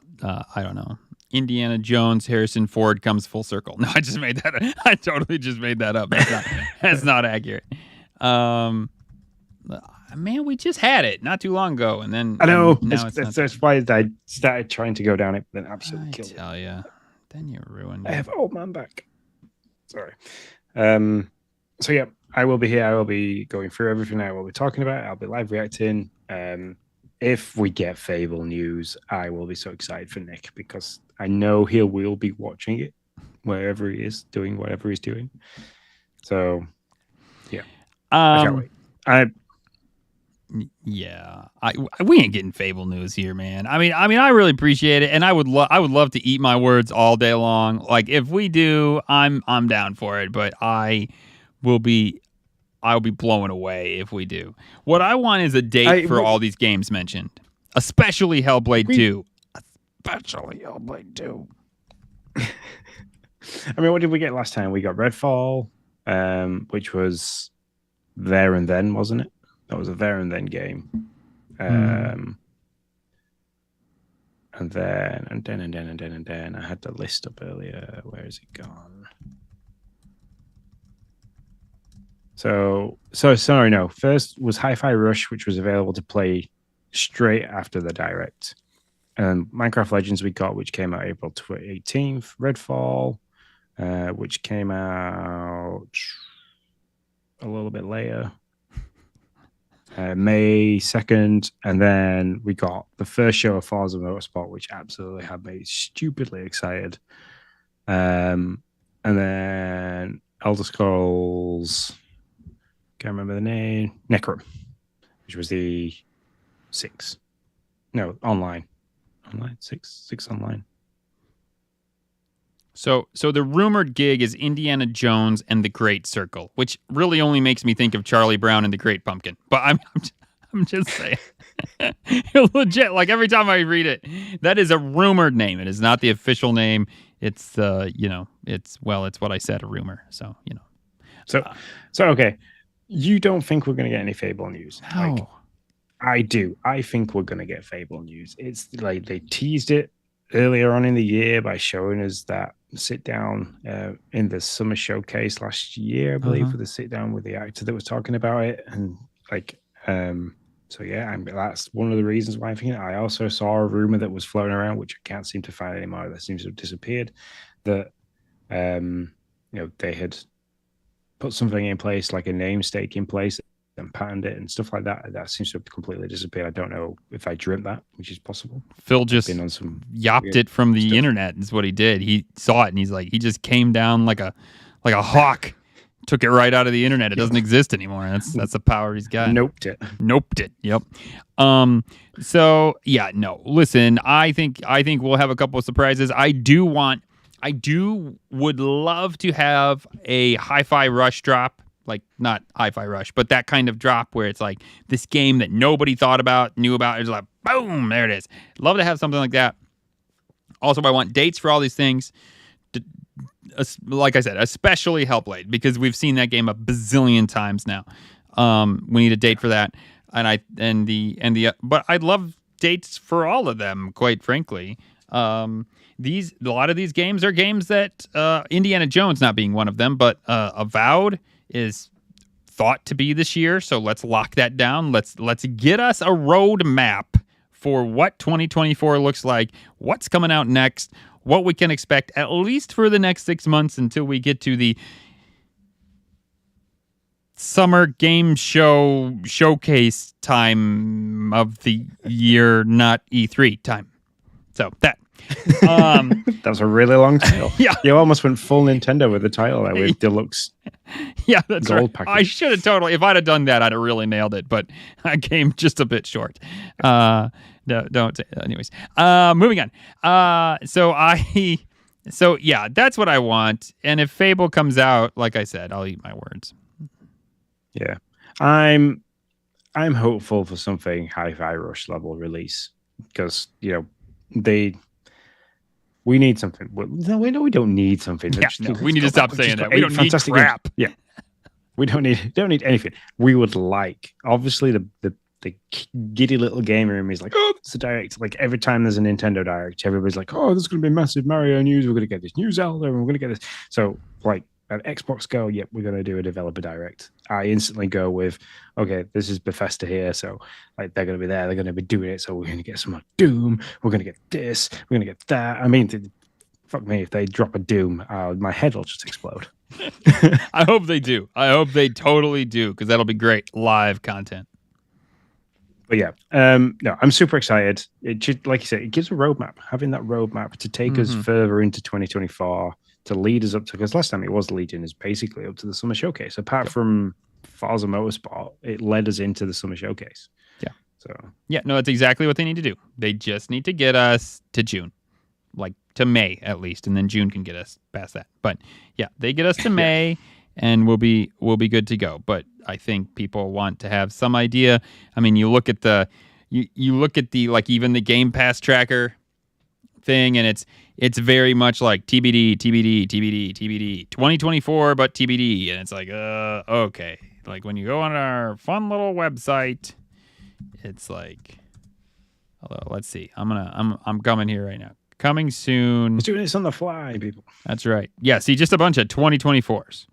A: don't know. Indiana Jones, Harrison Ford comes full circle. No, I just made that up. I totally just made that up. That's not accurate. Man, we just had it not too long ago, and then
B: I know
A: that's
B: why I started trying to go down it, but then absolutely killed it.
A: Tell you, then you ruined it.
B: I have old man back. Sorry. So yeah, I will be here. I will be going through everything I will be talking about. I'll be live reacting. If we get Fable news, I will be so excited for Nick, because I know he will be watching it wherever he is, doing whatever he's doing. So yeah, I can't wait.
A: Yeah, we ain't getting Fable news here, man. I mean, I really appreciate it, and I would love to eat my words all day long. Like, if we do, I'm down for it. But I'll be blown away if we do. What I want is a date for all these games mentioned, especially Hellblade 2. Especially Hellblade 2.
B: I mean, what did we get last time? We got Redfall, which was there and then, wasn't it? That was a there and then game. And then I had the list up earlier. Where is it gone? So sorry, no. First was Hi-Fi Rush, which was available to play straight after the direct. And Minecraft Legends we got, which came out April 18th. Redfall, which came out a little bit later. May 2nd, and then we got the first show of Forza Motorsport, which absolutely had me stupidly excited. And then Elder Scrolls, can't remember the name, Necro, which was the 6. No, online 6 online.
A: So the rumored gig is Indiana Jones and the Great Circle, which really only makes me think of Charlie Brown and the Great Pumpkin. But I'm just saying, legit. Like, every time I read it, that is a rumored name. It is not the official name. It's it's what I said, a rumor. So
B: So okay, you don't think we're gonna get any Fable news?
A: No.
B: Like, I do. I think we're gonna get Fable news. It's like they teased it earlier on in the year by showing us that sit down in the summer showcase last year, I believe, for the sit down with the actor that was talking about it. And like, so yeah, that's one of the reasons why I'm thinking. I also saw a rumor that was floating around, which I can't seem to find anymore. That seems to have disappeared. That they had put something in place, like a name stake in place, that and patterned it and stuff like that. That seems to have completely disappeared. I don't know if I dreamt that, which is possible.
A: Phil just yopped it from the internet is what he did. He saw it and he's like, he just came down like a hawk, took it right out of the internet. It doesn't exist anymore. That's the power he's got.
B: Noped it.
A: Yep. So yeah, no. Listen, I think we'll have a couple of surprises. I would love to have a Hi-Fi Rush drop, like not Hi-Fi Rush, but that kind of drop where it's like this game that nobody knew about. It's like, boom, there it is. Love to have something like that. Also, I want dates for all these things. Like I said, especially Hellblade, because we've seen that game a bazillion times now. We need a date for that, but I'd love dates for all of them, quite frankly. A lot of these games are games that Indiana Jones not being one of them, but Avowed is thought to be this year, so let's lock that down. Let's get us a roadmap for what 2024 looks like, what's coming out next, what we can expect at least for the next 6 months until we get to the summer game showcase time of the year, not E3 time. So that.
B: That's a really long title.
A: Yeah,
B: you almost went full Nintendo with the title there with deluxe.
A: Yeah, that's
B: gold
A: right.
B: package.
A: I should have totally. If I'd have done that, I'd have really nailed it. But I came just a bit short. No, don't. Anyways, moving on. So yeah, that's what I want. And if Fable comes out, like I said, I'll eat my words.
B: Yeah, I'm hopeful for something Hi-Fi Rush level release because we need something. No, we don't need something.
A: Yeah, we need to stop saying that. We don't need crap.
B: Games. Yeah, we don't need anything. We would like, obviously, the giddy little gamer in me is like, oh, it's a direct. Like every time there's a Nintendo Direct, everybody's like, oh, there's going to be massive Mario news. We're going to get this new Zelda, and we're going to get this. So like at Xbox go, yep, we're going to do a developer direct. I instantly go with, okay, this is Bethesda here, so like they're going to be there, they're going to be doing it, so we're going to get some Doom, we're going to get this, we're going to get that. I mean, fuck me, if they drop a Doom, my head will just explode.
A: I hope they do. I hope they totally do, because that'll be great live content.
B: But yeah, no, I'm super excited. It just, like you said, it gives a roadmap. Having that roadmap to take us further into 2024. To lead us up to, because last time it was leading us basically up to the Summer Showcase. Apart from Forza Motorsport, it led us into the Summer Showcase.
A: Yeah.
B: So
A: yeah, no, that's exactly what they need to do. They just need to get us to June, like to May at least, and then June can get us past that. But yeah, they get us to May, and we'll be good to go. But I think people want to have some idea. I mean, you look at the like even the Game Pass tracker thing, and it's very much like TBD 2024, but TBD, and it's like okay. Like when you go on our fun little website, it's like, let's see. I'm coming here right now. Coming soon.
B: It's doing this on the fly, people.
A: That's right. Yeah. See, just a bunch of 2024s.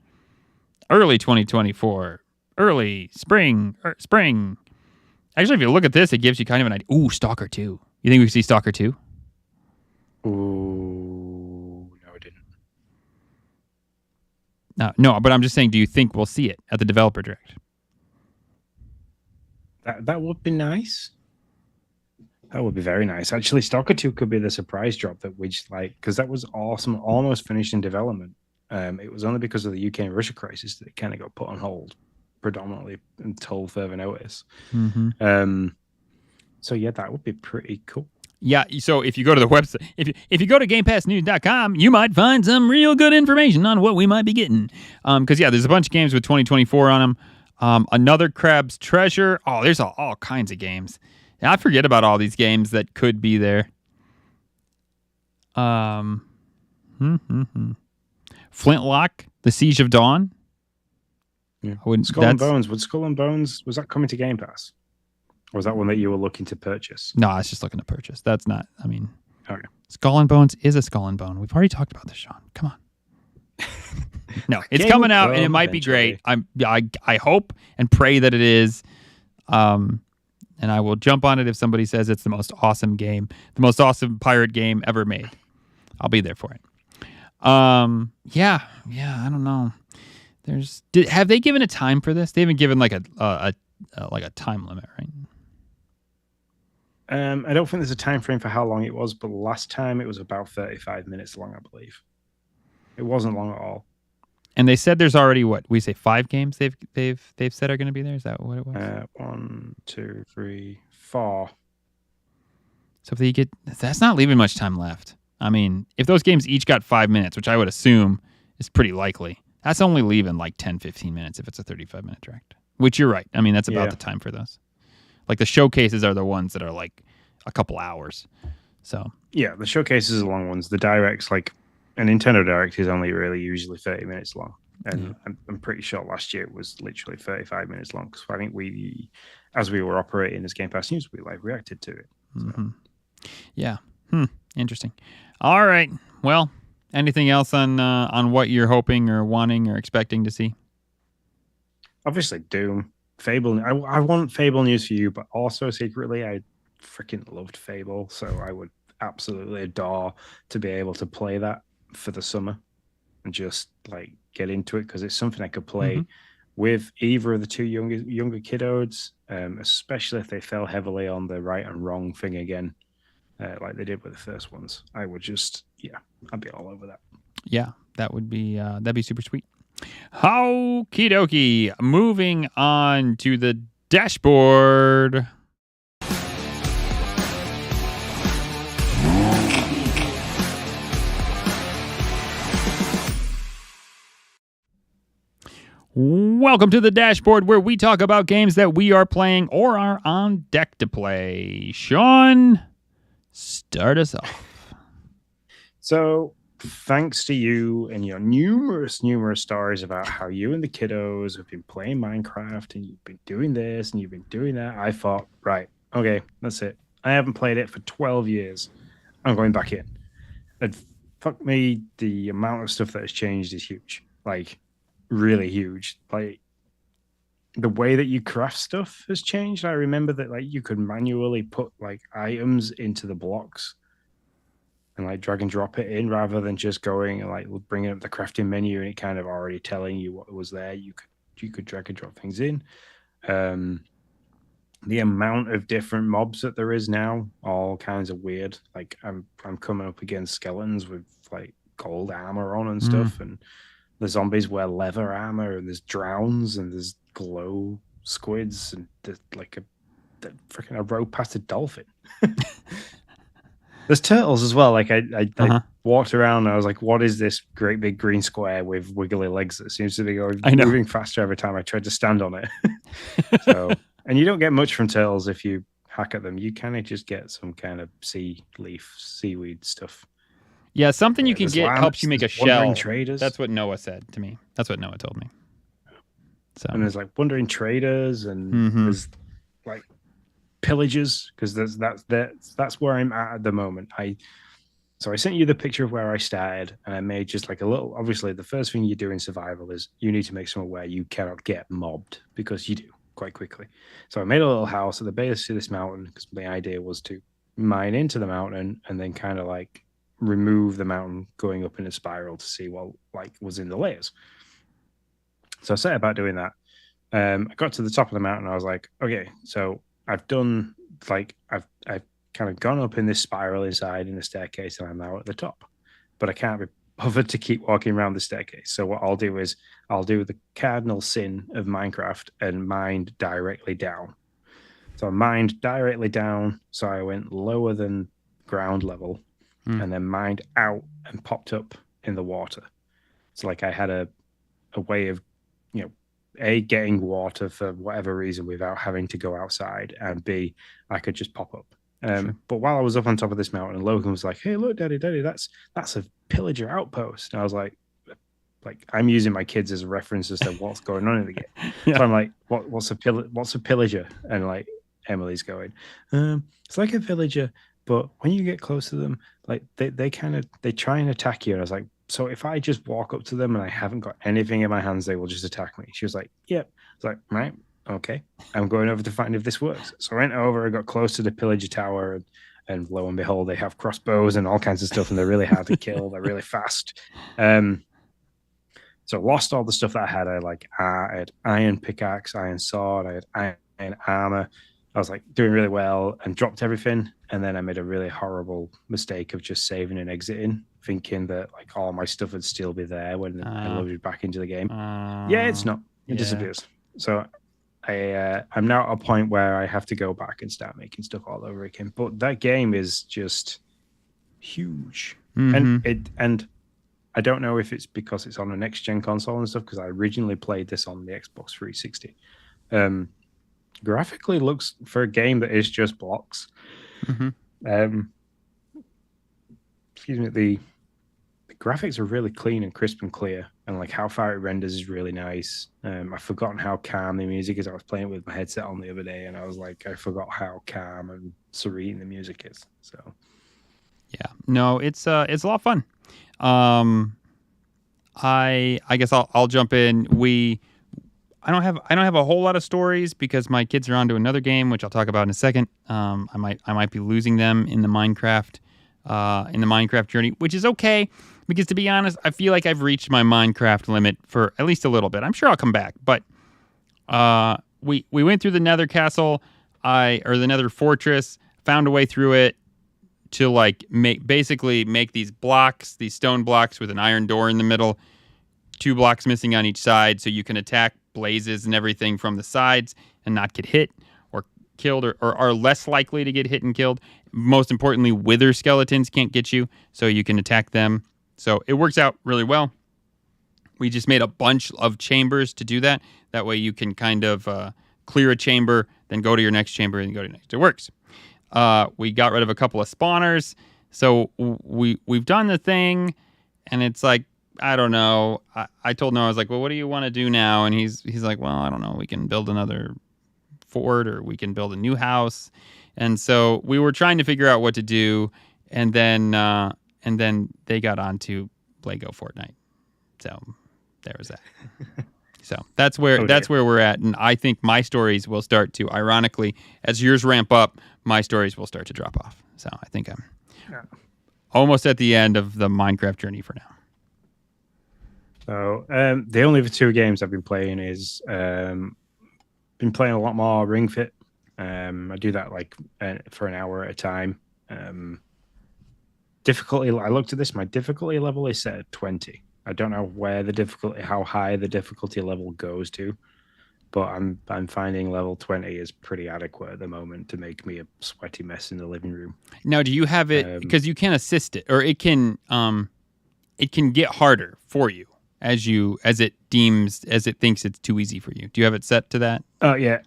A: Early 2024. Early spring. Actually, if you look at this, it gives you kind of an idea. Ooh, Stalker 2. You think we see Stalker 2?
B: Ooh, no, I didn't.
A: No, but I'm just saying, do you think we'll see it at the developer direct?
B: That would be nice. That would be very nice. Actually, Stalker 2 could be the surprise drop because that was awesome, almost finished in development. It was only because of the UK and Russia crisis that it kind of got put on hold, predominantly until further notice. So yeah, that would be pretty cool.
A: Yeah, so if you go to the website, if you go to GamePassNews.com, you might find some real good information on what we might be getting. Because yeah, there's a bunch of games with 2024 on them. Another Crab's Treasure. Oh, there's all kinds of games. And I forget about all these games that could be there. Flintlock, The Siege of Dawn.
B: Yeah. Skull and Bones. Was that coming to Game Pass? Or was that one that you were looking to purchase?
A: No, I was just looking to purchase. That's not, I mean,
B: okay.
A: Skull and Bones is a Skull and Bone. We've already talked about this, Sean. Come on. No, it's coming out, and it might be great. I hope and pray that it is. And I will jump on it if somebody says it's the most awesome game, the most awesome pirate game ever made. I'll be there for it. Yeah, I don't know. Have they given a time for this? They haven't given like a time limit, right?
B: I don't think there's a time frame for how long it was, but last time it was about 35 minutes long, I believe. It wasn't long at all.
A: And they said there's already 5 games they've said are going to be there. Is that what it was?
B: 1, 2, 3, 4.
A: So if that's not leaving much time left. I mean, if those games each got 5 minutes, which I would assume is pretty likely, that's only leaving like 10, 15 minutes if it's a 35-minute direct. Which you're right. I mean, that's about the time for those. Like the showcases are the ones that are like a couple hours. So
B: yeah, the showcases are long ones. The directs, like a Nintendo Direct, is only really usually 30 minutes long. And I'm pretty sure last year it was literally 35 minutes long. Because I think as we were operating as Game Pass News, we like reacted to it. So.
A: Mm-hmm. Yeah. Interesting. All right. Well, anything else on what you're hoping or wanting or expecting to see?
B: Obviously, Doom. Fable. I want Fable news for you, but also secretly, I freaking loved Fable. So I would absolutely adore to be able to play that for the summer and just like get into it, because it's something I could play with either of the two younger kiddos, especially if they fell heavily on the right and wrong thing again, like they did with the first ones. I would just, I'd be all over that.
A: Yeah, that'd be super sweet. Okie dokie. Moving on to the dashboard. Welcome to the dashboard, where we talk about games that we are playing or are on deck to play. Sean, start us off.
B: So, thanks to you and your numerous stories about how you and the kiddos have been playing Minecraft and you've been doing this and you've been doing that, I thought, right, okay, that's it. I haven't played it for 12 years. I'm going back in. And fuck me, the amount of stuff that has changed is huge. Like, really huge. Like, the way that you craft stuff has changed. I remember that like you could manually put like items into the blocks and like drag and drop it in, rather than just going and like bringing up the crafting menu and it kind of already telling you what was there. You could drag and drop things in. The amount of different mobs that there is now, all kinds of weird. Like I'm coming up against skeletons with like gold armor on and stuff, and the zombies wear leather armor, and there's drowns and there's glow squids, and there's like a row past a dolphin. There's turtles as well. Like I walked around and I was like, what is this great big green square with wiggly legs that seems to be moving faster every time I tried to stand on it? So, and you don't get much from turtles if you hack at them. You kind of just get some kind of seaweed stuff.
A: Yeah, something you can get helps you make a shell.
B: Traders.
A: That's what Noah said to me. That's what Noah told me. So,
B: and there's like wandering traders, and there's like pillagers, because that's where I'm at the moment. So I sent you the picture of where I started, and I made just like a little. Obviously, the first thing you do in survival is you need to make somewhere where you cannot get mobbed, because you do quite quickly. So I made a little house at the base of this mountain, because the idea was to mine into the mountain and then kind of like remove the mountain going up in a spiral to see what like was in the layers. So I set about doing that. I got to the top of the mountain. I was like, okay, so I've done like I've kind of gone up in this spiral inside in the staircase, and I'm now at the top. But I can't be bothered to keep walking around the staircase. So what I'll do is I'll do the cardinal sin of Minecraft and mine directly down. So I mined directly down. So I went lower than ground level, and then mined out and popped up in the water. So like I had a way of, A, getting water for whatever reason without having to go outside, and B, I could just pop up. Sure. But while I was up on top of this mountain, Logan was like, "Hey, look, Daddy, that's a pillager outpost." And I was like I'm using my kids as a reference as to what's going on in the game. Yeah. So I'm like, what's a pillager? And like Emily's going, it's like a villager, but when you get close to them, like they try and attack you. And I was like, so if I just walk up to them and I haven't got anything in my hands, they will just attack me. She was like, yep. I was like, right, okay. I'm going over to find if this works. So I went over, I got close to the pillager tower, and lo and behold, they have crossbows and all kinds of stuff, and they're really hard to kill. They're really fast. So I lost all the stuff that I had. I had iron pickaxe, iron sword, I had iron armor. I was like doing really well and dropped everything. And then I made a really horrible mistake of just saving and exiting, thinking that like all my stuff would still be there when I loaded back into the game. Yeah, it's not. It disappears. So I'm now at a point where I have to go back and start making stuff all over again. But that game is just huge, and I don't know if it's because it's on a next gen console and stuff. Because I originally played this on the Xbox 360. Graphically, looks for a game that is just blocks. Excuse me. The graphics are really clean and crisp and clear, and like how far it renders is really nice. I've forgotten how calm the music is. I was playing it with my headset on the other day, and I was like, I forgot how calm and serene the music is. So,
A: yeah, no, it's a lot of fun. I guess I'll jump in. I don't have a whole lot of stories because my kids are on to another game, which I'll talk about in a second. I might be losing them in the Minecraft journey, which is okay because, to be honest, I feel like I've reached my Minecraft limit for at least a little bit. I'm sure I'll come back, but we went through the Nether Castle, or the Nether Fortress, found a way through it to like make these blocks, these stone blocks with an iron door in the middle, 2 blocks missing on each side, so you can attack blazes and everything from the sides and not get hit or killed, or are less likely to get hit and killed. Most importantly, wither skeletons can't get you, so you can attack them. So it works out really well. We just made a bunch of chambers to do that. That way you can kind of clear a chamber, then go to your next chamber, and go to your next. It works. We got rid of a couple of spawners. So we've done the thing, and it's like, I don't know. I told Noah, I was like, well, what do you want to do now? And he's like, well, I don't know. We can build another fort, or we can build a new house. And so we were trying to figure out what to do. And then they got onto Lego Fortnite. So there was that. So that's where we're at. And I think my stories will start to, ironically, as yours ramp up, my stories will start to drop off. So I think I'm almost at the end of the Minecraft journey for now.
B: So the only 2 games I've been playing is been playing a lot more Ring Fit. I do that like for an hour at a time. Difficulty. I looked at this. My difficulty level is set at 20. I don't know how high the difficulty level goes to, but I'm finding level 20 is pretty adequate at the moment to make me a sweaty mess in the living room.
A: Now, do you have it because you can assist it, or it can get harder for you as it thinks it's too easy for you? Do you have it set to that?
B: Oh yeah.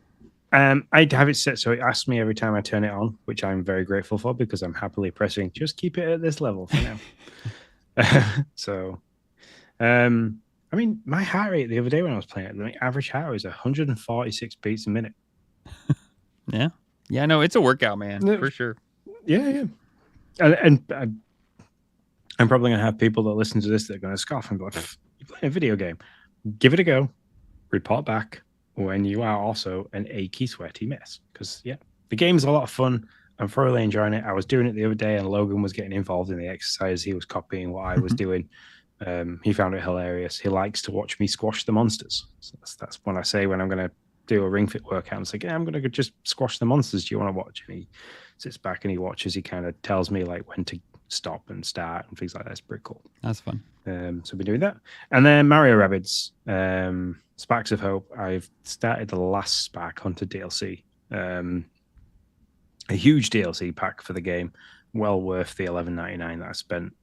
B: I have it set so it asks me every time I turn it on, which I'm very grateful for because I'm happily pressing just keep it at this level for now. So, I mean, my heart rate the other day when I was playing it, the average heart rate is 146 beats a minute.
A: Yeah, no, it's a workout, man, for sure.
B: Yeah. And I'm probably gonna have people that listen to this that are gonna scoff and go, "You play a video game? Give it a go. Report back when you are also an achy, sweaty mess." Because the game's a lot of fun. I'm thoroughly enjoying it. I was doing it the other day, and Logan was getting involved in the exercise. He was copying what I was doing. He found it hilarious. He likes to watch me squash the monsters. So that's when I say when I'm going to do a Ring Fit workout, I'm like, I'm going to just squash the monsters. Do you want to watch? And he sits back and he watches. He kind of tells me like when to stop and start and things like that. It's pretty cool.
A: That's fun.
B: So we've been doing that. And then Mario Rabbids, Sparks of Hope. I've started the last Spark Hunter DLC. A huge DLC pack for the game. Well worth the $11.99 that I spent.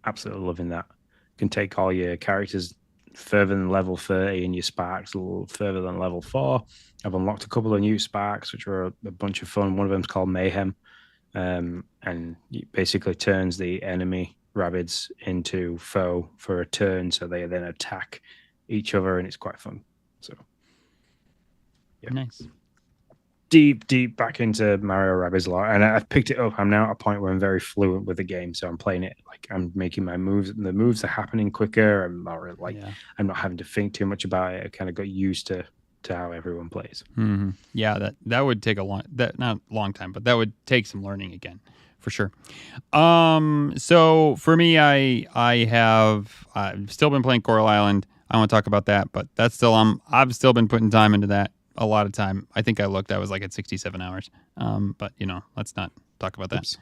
B: Absolutely loving that. You can take all your characters further than level 30 and your Sparks a little further than level 4. I've unlocked a couple of new Sparks, which are a bunch of fun. One of them is called Mayhem. And it basically turns the enemy Rabbids into foe for a turn, so they then attack each other, and it's quite fun. So,
A: yeah. Nice.
B: Deep back into Mario Rabbids a lot, and I've picked it up. I'm now at a point where I'm very fluent with the game, so I'm playing it like I'm making my moves. The moves are happening quicker. I'm not having to think too much about it. I kind of got used to to how everyone plays.
A: Mm-hmm. Yeah, that would take not a long time, but that would take some learning again, for sure. So for me, I've still been playing Coral Island. I want to talk about that, but I've still been putting time into that, a lot of time. I think I was like at 67 hours. But let's not talk about that. Oops.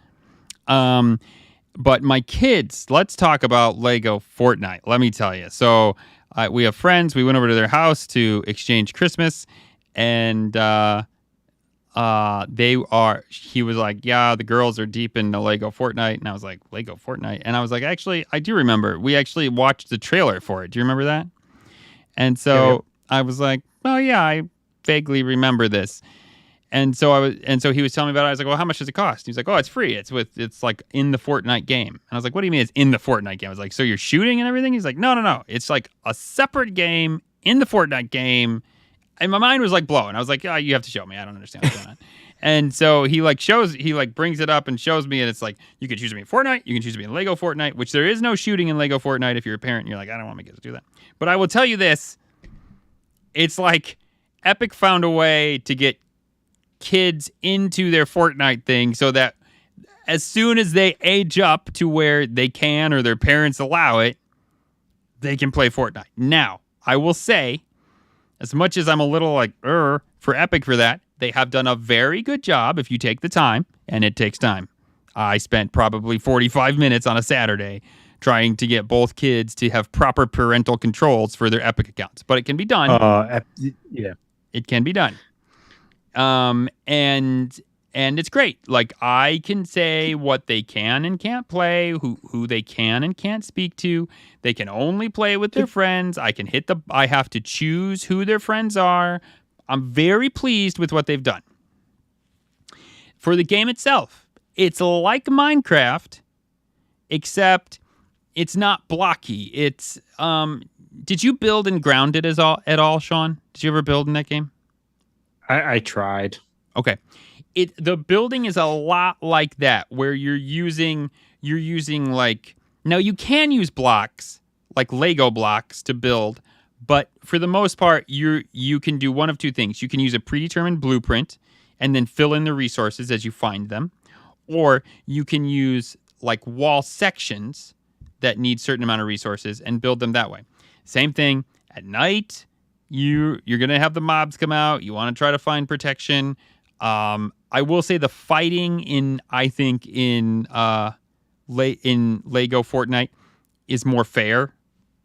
A: But my kids, let's talk about Lego Fortnite. Let me tell you. So we have friends. We went over to their house to exchange Christmas, and he was like, yeah, the girls are deep into Lego Fortnite. And I was like, Lego Fortnite? And I was like, actually, I do remember. We actually watched the trailer for it. Do you remember that? And so I was like, oh yeah, I vaguely remember this. And so he was telling me about it. I was like, well, how much does it cost? He's like, oh, it's free. It's like in the Fortnite game. And I was like, what do you mean it's in the Fortnite game? I was like, so you're shooting and everything? He's like, no. It's like a separate game in the Fortnite game. And my mind was like blown. I was like, oh, you have to show me. I don't understand what's going on. And so he brings it up and shows me, and it's like, you can choose to be in Fortnite, you can choose to be in Lego Fortnite, which there is no shooting in Lego Fortnite if you're a parent and you're like, I don't want my kids to do that. But I will tell you this, it's like Epic found a way to get kids into their Fortnite thing so that as soon as they age up to where they can or their parents allow it, they can play Fortnite. Now, I will say, as much as I'm a little like, for Epic for that, they have done a very good job if you take the time, and it takes time. I spent probably 45 minutes on a Saturday trying to get both kids to have proper parental controls for their Epic accounts. But it can be done.
B: Yeah.
A: It can be done. And it's great. Like, I can say what they can and can't play, who they can and can't speak to. They can only play with their friends. I have to choose who their friends are. I'm very pleased with what they've done. For the game itself, it's like Minecraft, except it's not blocky. It's did you build and ground it at all, Sean? Did you ever build in that game?
B: I tried.
A: Okay. The building is a lot like that, where you're using like, now you can use blocks, like Lego blocks, to build, but for the most part, you can do one of two things. You can use a predetermined blueprint and then fill in the resources as you find them, or you can use like wall sections that need certain amount of resources and build them that way. Same thing at night. You're gonna have the mobs come out. You want to try to find protection. I will say the fighting in Lego Fortnite is more fair,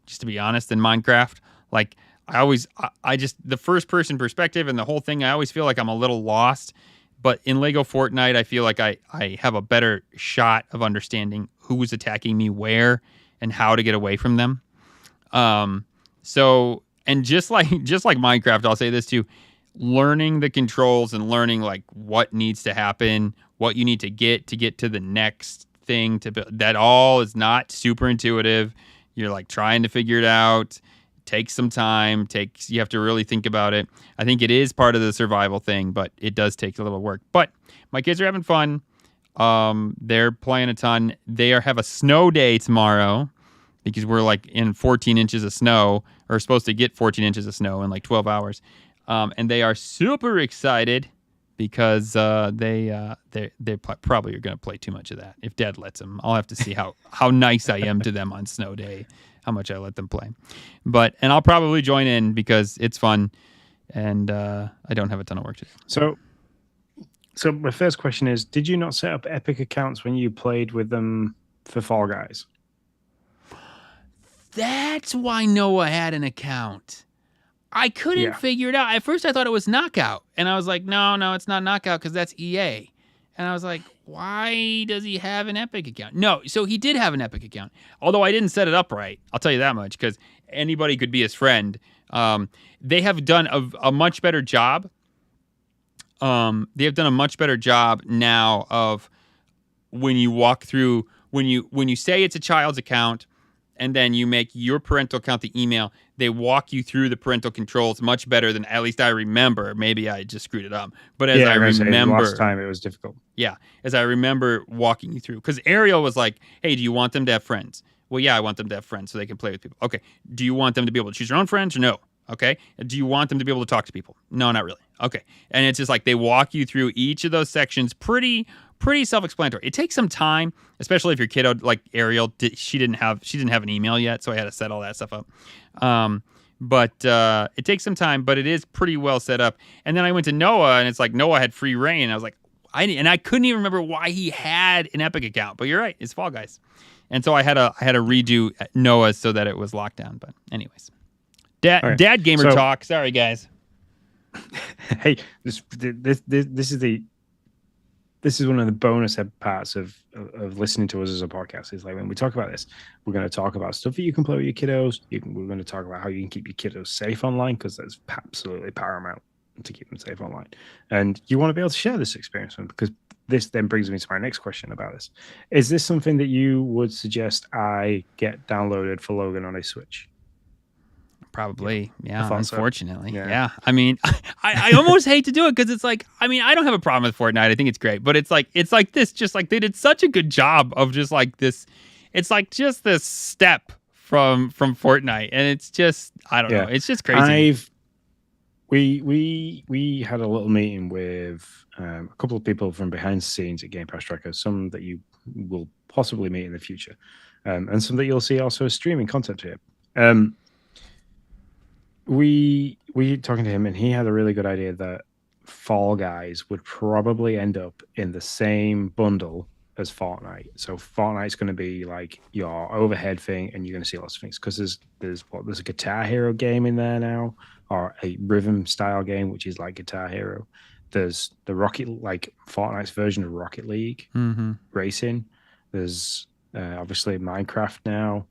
A: just to be honest, than Minecraft. Like, I just, the first person perspective and the whole thing, I always feel like I'm a little lost. But in Lego Fortnite, I feel like I have a better shot of understanding who is attacking me where and how to get away from them. So, and just like Minecraft, I'll say this too, learning the controls and learning like what needs to happen, what you need to get to the next thing to build, that all is not super intuitive. You're like trying to figure it out. Takes some time. You have to really think about it. I think it is part of the survival thing, but it does take a little work. But my kids are having fun. They're playing a ton. Have a snow day tomorrow because we're like in 14 inches of snow, or supposed to get 14 inches of snow in like 12 hours. And they are super excited because they probably are going to play too much of that. If Dad lets them, I'll have to see how nice I am to them on snow day, how much I let them play. And I'll probably join in because it's fun, and I don't have a ton of work to do.
B: So my first question is, did you not set up Epic accounts when you played with them for Fall Guys?
A: That's why Noah had an account. I couldn't figure it out. At first, I thought it was Knockout. And I was like, no, it's not Knockout because that's EA. And I was like, why does he have an Epic account? No, so he did have an Epic account. Although I didn't set it up right. I'll tell you that much, because anybody could be his friend. They have done a much better job. They have done a much better job now of when you walk through, when you say it's a child's account, and then you make your parental account the email, they walk you through the parental controls much better than, at least I remember. Maybe I just screwed it up. But as I remember,
B: last time it was difficult.
A: Yeah, as I remember walking you through. Because Ariel was like, hey, do you want them to have friends? Well, yeah, I want them to have friends so they can play with people. Okay, do you want them to be able to choose their own friends or no? Okay. Do you want them to be able to talk to people? No, not really. Okay. And it's just like they walk you through each of those sections pretty self-explanatory. It takes some time, especially if your kiddo, like Ariel, she didn't have an email yet, so I had to set all that stuff up. But it takes some time, but it is pretty well set up. And then I went to Noah, and it's like Noah had free reign. I was like, I couldn't even remember why he had an Epic account. But you're right, it's Fall Guys, and so I had to redo Noah so that it was locked down. But anyways, Dad gamer talk. Sorry guys.
B: Hey, this is one of the bonus parts of listening to us as a podcast. Is like when we talk about this, we're going to talk about stuff that you can play with your kiddos. We're going to talk about how you can keep your kiddos safe online, because that's absolutely paramount to keep them safe online. And you want to be able to share this experience with them, because this then brings me to my next question about this. Is this something that you would suggest I get downloaded for Logan on a Switch?
A: Probably, yeah. Unfortunately, so. Yeah. I mean, I almost hate to do it, because it's like, I mean, I don't have a problem with Fortnite. I think it's great, but it's like this. Just like they did such a good job of just like this. It's like just this step from Fortnite, and it's just I don't know. It's just crazy.
B: We had a little meeting with a couple of people from behind the scenes at Game Pass Tracker. Some that you will possibly meet in the future, and some that you'll see also streaming content here. We talking to him, and he had a really good idea that Fall Guys would probably end up in the same bundle as Fortnite. So Fortnite's going to be like your overhead thing, and you're going to see lots of things, because there's a Guitar Hero game in there now, or a rhythm style game which is like Guitar Hero. There's the like Fortnite's version of Rocket League racing. There's obviously Minecraft now.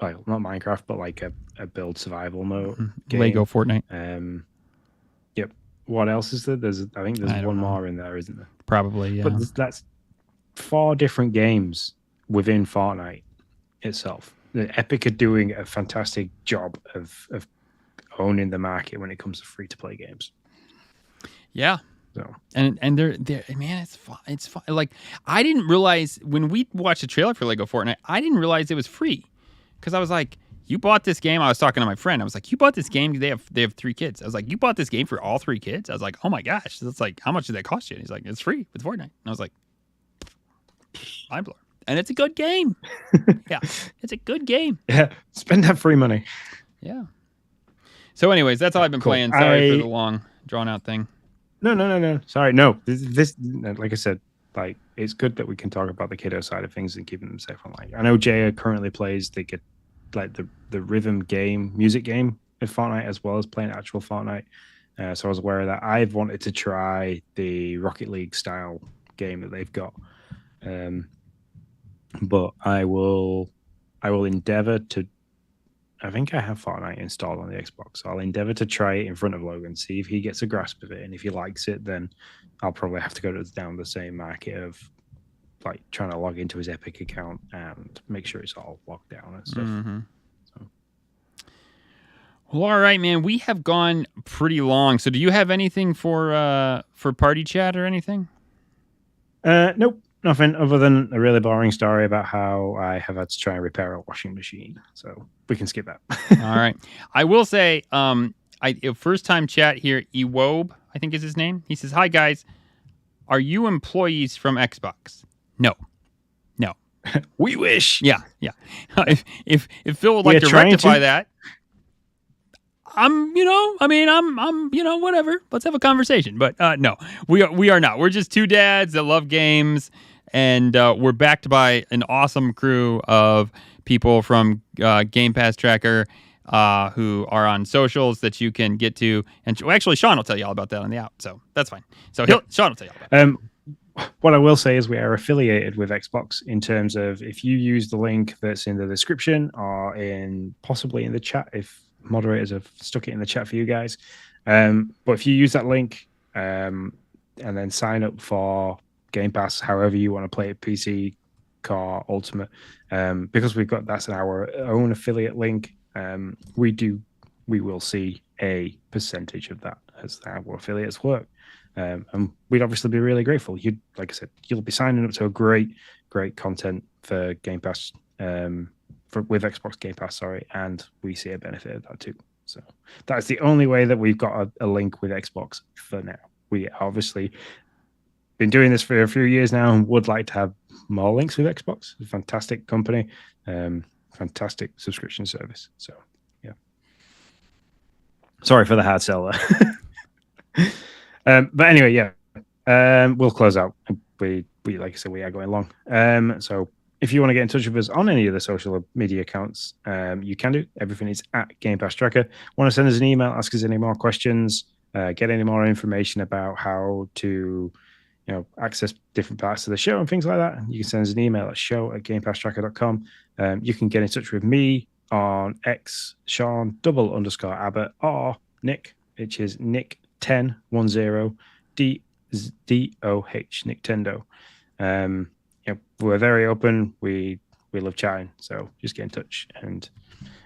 B: Like not Minecraft, but like a build survival mode game.
A: Lego Fortnite.
B: Yep. What else is there? I think there's one more in there, isn't there?
A: Probably, yeah.
B: But that's 4 different games within Fortnite itself. The Epic are doing a fantastic job of owning the market when it comes to free to play games.
A: Yeah.
B: So.
A: And they're man, it's fun. Like I didn't realize when we watched the trailer for Lego Fortnite, I didn't realize it was free. Because I was like, you bought this game. I was talking to my friend. I was like, you bought this game. They have 3 kids. I was like, you bought this game for all 3 kids? I was like, oh my gosh. That's like, how much did that cost you? And he's like, it's free with Fortnite. And I was like, mind blown. And it's a good game. Yeah, it's a good game.
B: Yeah, spend that free money.
A: Yeah. So anyways, that's all I've been playing. Sorry for the long, drawn out thing.
B: No. Sorry. No, this like I said, like it's good that we can talk about the kiddo side of things and keeping them safe online. I know Jaya currently plays the rhythm game, music game in Fortnite, as well as playing actual Fortnite. So I was aware of that. I've wanted to try the Rocket League style game that they've got, but I will endeavor to. I think I have Fortnite installed on the Xbox. So I'll endeavor to try it in front of Logan, see if he gets a grasp of it, and if he likes it, then I'll probably have to go down the same market of like trying to log into his Epic account and make sure it's all locked down and stuff. So.
A: Well, all right, man. We have gone pretty long. So, do you have anything for party chat or anything?
B: Nope, nothing other than a really boring story about how I have had to try and repair a washing machine. So we can skip that.
A: All right. I will say, first time chat here, Ewobe, I think is his name. He says, "Hi guys, are you employees from Xbox?" No.
B: We wish.
A: Yeah. If Phil would like to rectify that, I'm whatever. Let's have a conversation. But no, we are not. We're just 2 dads that love games, and we're backed by an awesome crew of people from Game Pass Tracker who are on socials that you can get to. And actually, Sean will tell you all about that on the app, so that's fine. So Sean will tell you all about it.
B: What I will say is we are affiliated with Xbox in terms of if you use the link that's in the description or possibly in the chat, if moderators have stuck it in the chat for you guys. But if you use that link and then sign up for Game Pass, however you want to play it, PC, car, Ultimate, because that's our own affiliate link, we will see a percentage of that as our affiliates work. And we'd obviously be really grateful. Like I said, you'll be signing up to a great content for Game Pass, with Xbox Game Pass, and we see a benefit of that too. So that's the only way that we've got a link with Xbox for now. We obviously been doing this for a few years now and would like to have more links with Xbox. It's a fantastic company, fantastic subscription service. So yeah, sorry for the hard sell there. But anyway, yeah, we'll close out. We like I said, we are going long. So if you want to get in touch with us on any of the social media accounts, you can do. Everything is at Game Pass Tracker. Want to send us an email, ask us any more questions, get any more information about how to access different parts of the show and things like that, you can send us an email at show@gamepasstracker.com. You can get in touch with me on X, Sean _Abbott, or Nick, which is Nick1010 DOH, Nintendo. We're very open. We love chatting, so just get in touch. And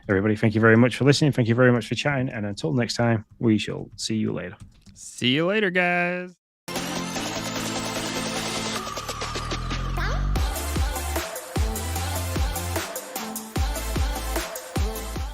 B: everybody, thank you very much for listening. Thank you very much for chatting. And until next time, we shall see you later.
A: See you later, guys.